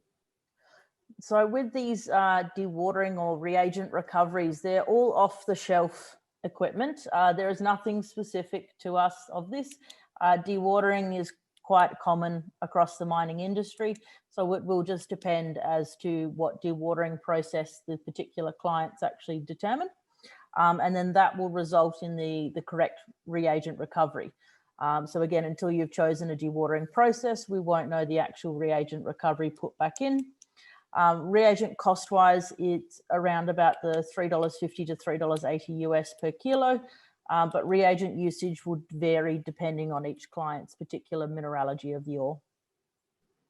So with these dewatering or reagent recoveries, they're all off the shelf equipment. There is nothing specific to us of this. Dewatering is quite common across the mining industry. So it will just depend as to what dewatering process the particular clients actually determine. And then that will result in the correct reagent recovery. So again, until you've chosen a dewatering process, we won't know the actual reagent recovery put back in. Reagent cost-wise, it's around about the $3.50 to $3.80 US per kilo, but reagent usage would vary depending on each client's particular mineralogy of the ore.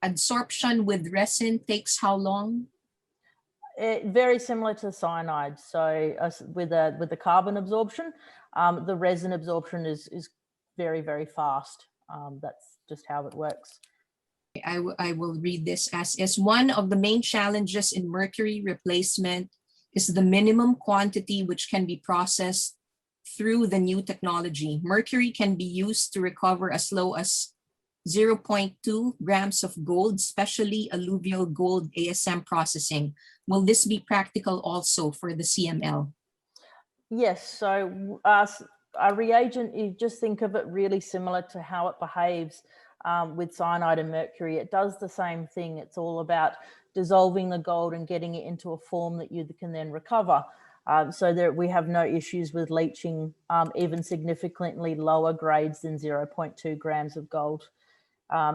Adsorption with resin takes how long? Very similar to cyanide. So with the carbon absorption, the resin absorption is very, very fast. That's just how it works. I will read this as is. One of the main challenges in mercury replacement is the minimum quantity which can be processed through the new technology. Mercury can be used to recover as low as 0.2 grams of gold, especially alluvial gold ASM processing. Will this be practical also for the CML? Yes, so our reagent, you just think of it really similar to how it behaves with cyanide and mercury. It does the same thing. It's all about dissolving the gold and getting it into a form that you can then recover. So that we have no issues with leaching even significantly lower grades than 0.2 grams of gold.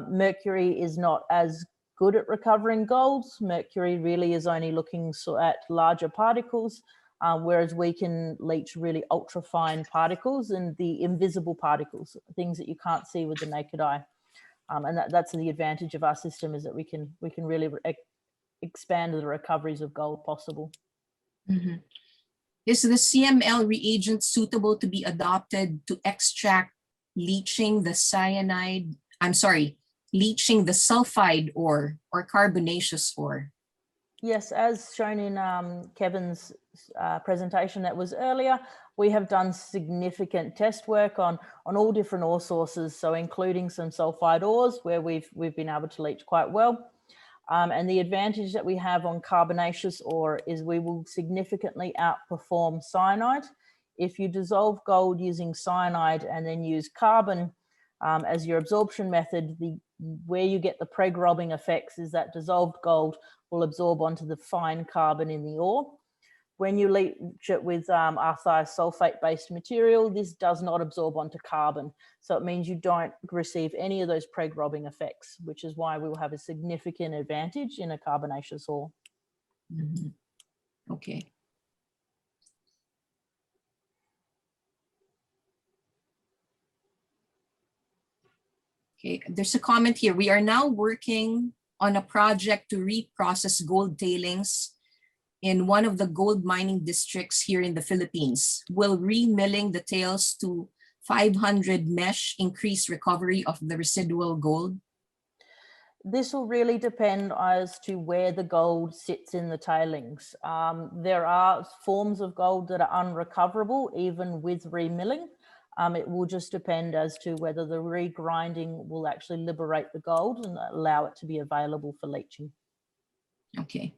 Mercury is not as good at recovering gold. Mercury really is only looking at larger particles, whereas we can leach really ultra-fine particles and the invisible particles, things that you can't see with the naked eye. And that's the advantage of our system, is that we can really expand the recoveries of gold possible. Mm-hmm. Is the CML reagent suitable to be adopted to extract leaching the sulfide ore or carbonaceous ore? Yes, as shown in Kevin's presentation that was earlier, we have done significant test work on all different ore sources, so including some sulfide ores where we've been able to leach quite well. And the advantage that we have on carbonaceous ore is we will significantly outperform cyanide. If you dissolve gold using cyanide and then use carbon as your absorption method, where you get the preg-robbing effects is that dissolved gold will absorb onto the fine carbon in the ore. When you leach it with our thiosulfate-based material, this does not absorb onto carbon. So it means you don't receive any of those preg-robbing effects, which is why we will have a significant advantage in a carbonaceous ore. Mm-hmm. Okay. Okay, there's a comment here. We are now working on a project to reprocess gold tailings in one of the gold mining districts here in the Philippines. Will remilling the tails to 500 mesh increase recovery of the residual gold? This will really depend as to where the gold sits in the tailings. There are forms of gold that are unrecoverable even with remilling. It will just depend as to whether the regrinding will actually liberate the gold and allow it to be available for leaching. Okay.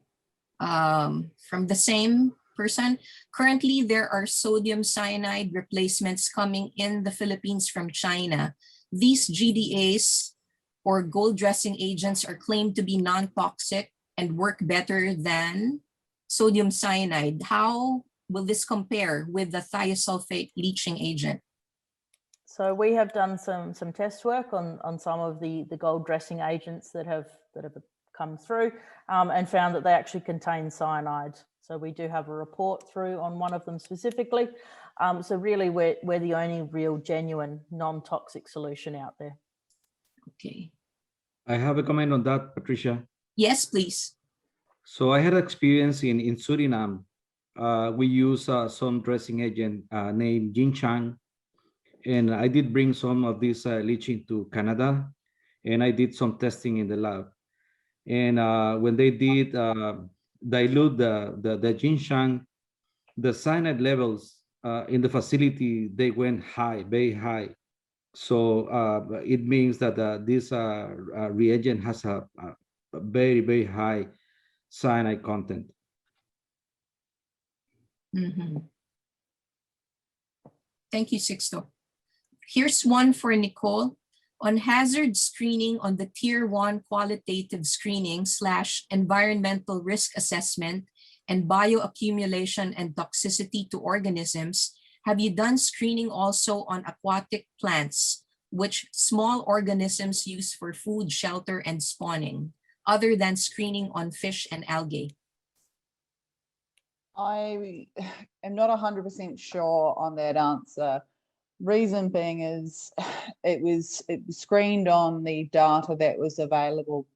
From the same person. Currently, there are sodium cyanide replacements coming in the Philippines from China. These GDAs or gold dressing agents are claimed to be non-toxic and work better than sodium cyanide. How will this compare with the thiosulfate leaching agent? So we have done some test work on some of the gold dressing agents that have come through and found that they actually contain cyanide. So we do have a report through on one of them specifically. So really we're the only real genuine non-toxic solution out there. Okay. I have a comment on that, Patricia. Yes, please. So I had experience in Suriname. We use some dressing agent named Jinchang. And I did bring some of this leaching to Canada, and I did some testing in the lab. And when they did dilute the ginseng, the cyanide levels in the facility, they went high, very high. So it means that this reagent has a very, very high cyanide content. Thank you, Sixto. Here's one for Nicole. On hazard screening on the Tier 1 qualitative screening / environmental risk assessment and bioaccumulation and toxicity to organisms, have you done screening also on aquatic plants, which small organisms use for food, shelter, and spawning, other than screening on fish and algae? I am not 100% sure on that answer. Reason being is it was screened on the data that was available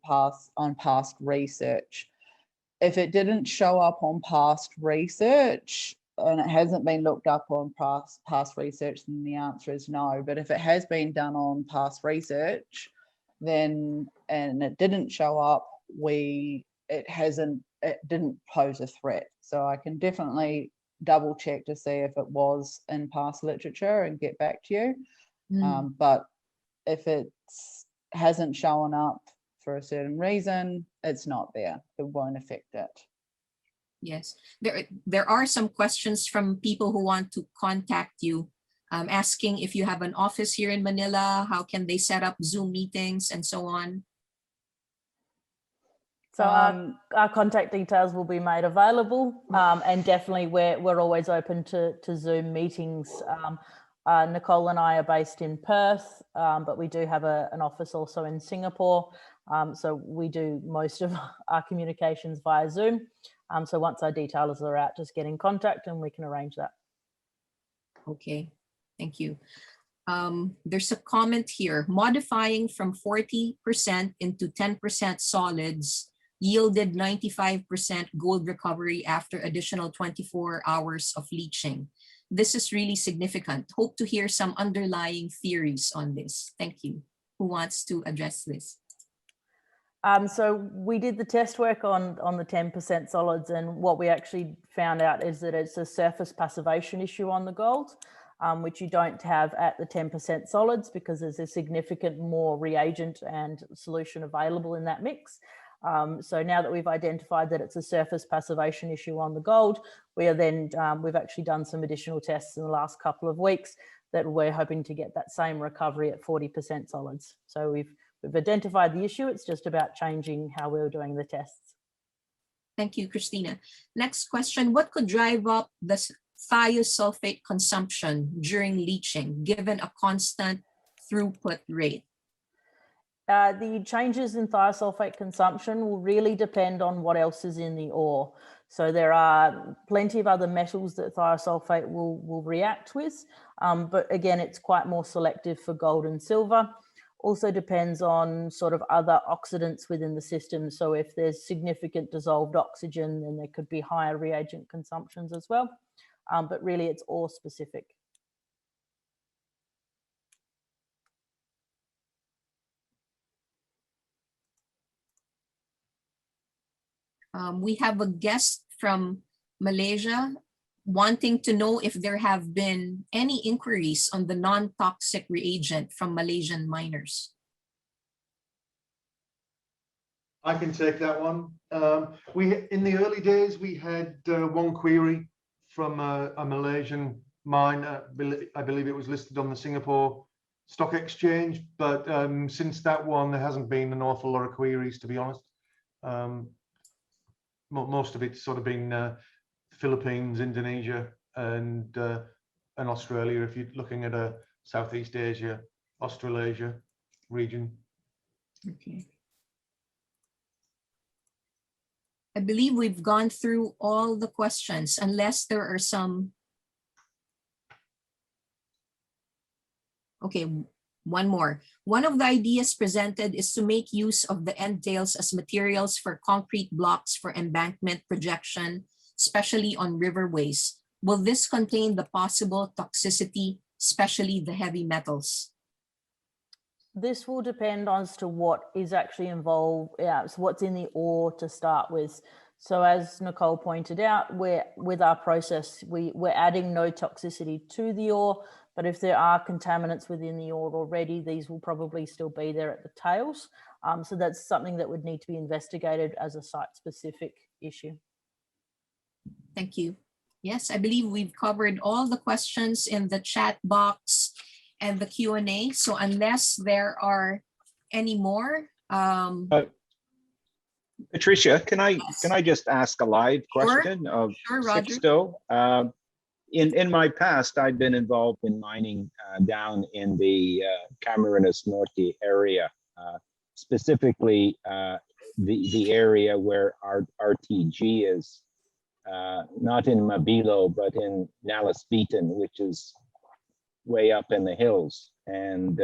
on past research. If it didn't show up on past research and it hasn't been looked up on past research, then the answer is no. But if it has been done on past research, then and it didn't show up, it didn't pose a threat. So I can definitely double check to see if it was in past literature and get back to you. But if it hasn't shown up for a certain reason, it's not there. It won't affect it. Yes, there are some questions from people who want to contact you, asking if you have an office here in Manila, how can they set up Zoom meetings and so on. So our contact details will be made available, and definitely we're always open to Zoom meetings. Nicole and I are based in Perth, but we do have an office also in Singapore. So we do most of our communications via Zoom. So once our details are out, just get in contact and we can arrange that. Okay, thank you. There's a comment here. Modifying from 40% into 10% solids yielded 95% gold recovery after additional 24 hours of leaching. This is really significant. Hope to hear some underlying theories on this. Thank you. Who wants to address this? So we did the test work on the 10% solids, and what we actually found out is that it's a surface passivation issue on the gold, which you don't have at the 10% solids because there's a significant more reagent and solution available in that mix. So now that we've identified that it's a surface passivation issue on the gold, we are then, we've actually done some additional tests in the last couple of weeks that we're hoping to get that same recovery at 40% solids. So we've identified the issue. It's just about changing how we're doing the tests. Thank you, Christina. Next question, what could drive up the thiosulfate consumption during leaching, given a constant throughput rate? The changes in thiosulfate consumption will really depend on what else is in the ore. So there are plenty of other metals that thiosulfate will react with, but again, it's quite more selective for gold and silver. Also depends on sort of other oxidants within the system. So if there's significant dissolved oxygen, then there could be higher reagent consumptions as well. But really it's ore specific. We have a guest from Malaysia wanting to know if there have been any inquiries on the non-toxic reagent from Malaysian miners. I can take that one. In the early days, we had one query from a Malaysian mine. I believe it was listed on the Singapore Stock Exchange, but since that one, there hasn't been an awful lot of queries, to be honest. Most of it's sort of been Philippines, Indonesia, and Australia, if you're looking at a Southeast Asia, Australasia region. Okay. I believe we've gone through all the questions, unless there are some. Okay, one more. One of the ideas presented is to make use of the entails as materials for concrete blocks for embankment projection, especially on riverways. Will this contain the possible toxicity, especially the heavy metals? This will depend as to what is actually involved, so what's in the ore to start with. So as Nicole pointed out, with our process, we're adding no toxicity to the ore, but if there are contaminants within the ore already, these will probably still be there at the tails. So that's something that would need to be investigated as a site-specific issue. Thank you. Yes, I believe we've covered all the questions in the chat box and the Q&A. So unless there are any more, Patricia, can I Yes. just ask a live Sure. question of Sure, Roger. Sixto? In my past, I've been involved in mining down in the Camarines Norte area, specifically the area where our RTG is, not in Mabilo, but in Nalaspitan, which is way up in the hills. And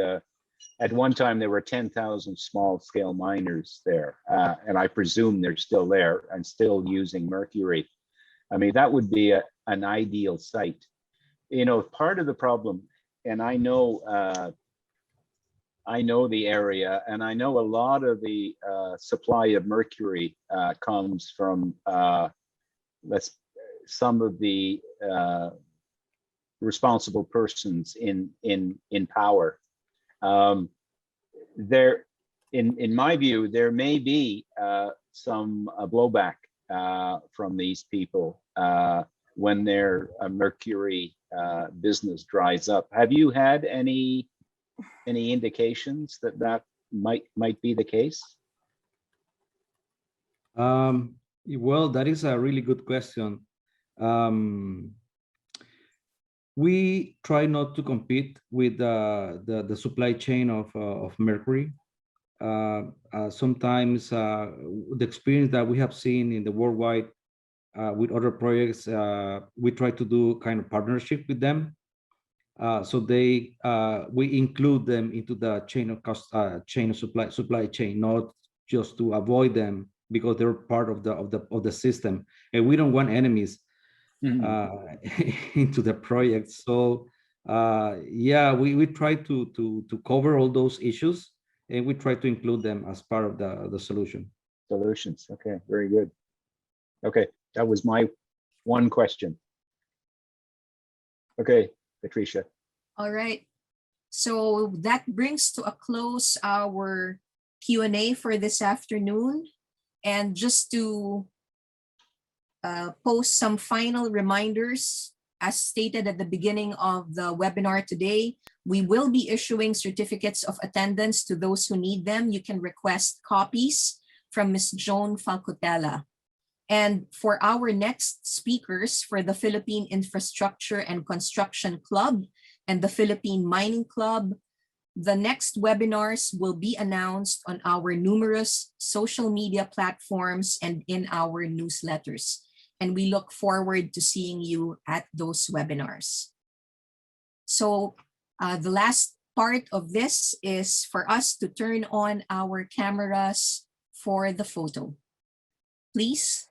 at one time, there were 10,000 small-scale miners there, and I presume they're still there and still using mercury. I mean, that would be an ideal site. You know, part of the problem, and I know the area, and I know a lot of the supply of mercury comes from some of the responsible persons in power. There, in my view, there may be some blowback from these people when their mercury business dries up. Have you had any indications that might be the case? Well, that is a really good question. We try not to compete with the supply chain of mercury. Sometimes the experience that we have seen in the worldwide with other projects, we try to do kind of partnership with them. So we include them into the chain of cost, chain of supply chain, not just to avoid them because they're part of the system, and we don't want enemies into the project. So yeah, we try to cover all those issues, and we try to include them as part of the solution. Solutions. Okay, very good. Okay, that was my one question. Okay, Patricia. All right. So that brings to a close our Q&A for this afternoon. And just to post some final reminders, as stated at the beginning of the webinar today, we will be issuing certificates of attendance to those who need them. You can request copies from Ms. Joan Falcotella. And for our next speakers for the Philippine Infrastructure and Construction Club and the Philippine Mining Club, the next webinars will be announced on our numerous social media platforms and in our newsletters. And we look forward to seeing you at those webinars. So the last part of this is for us to turn on our cameras for the photo. Please.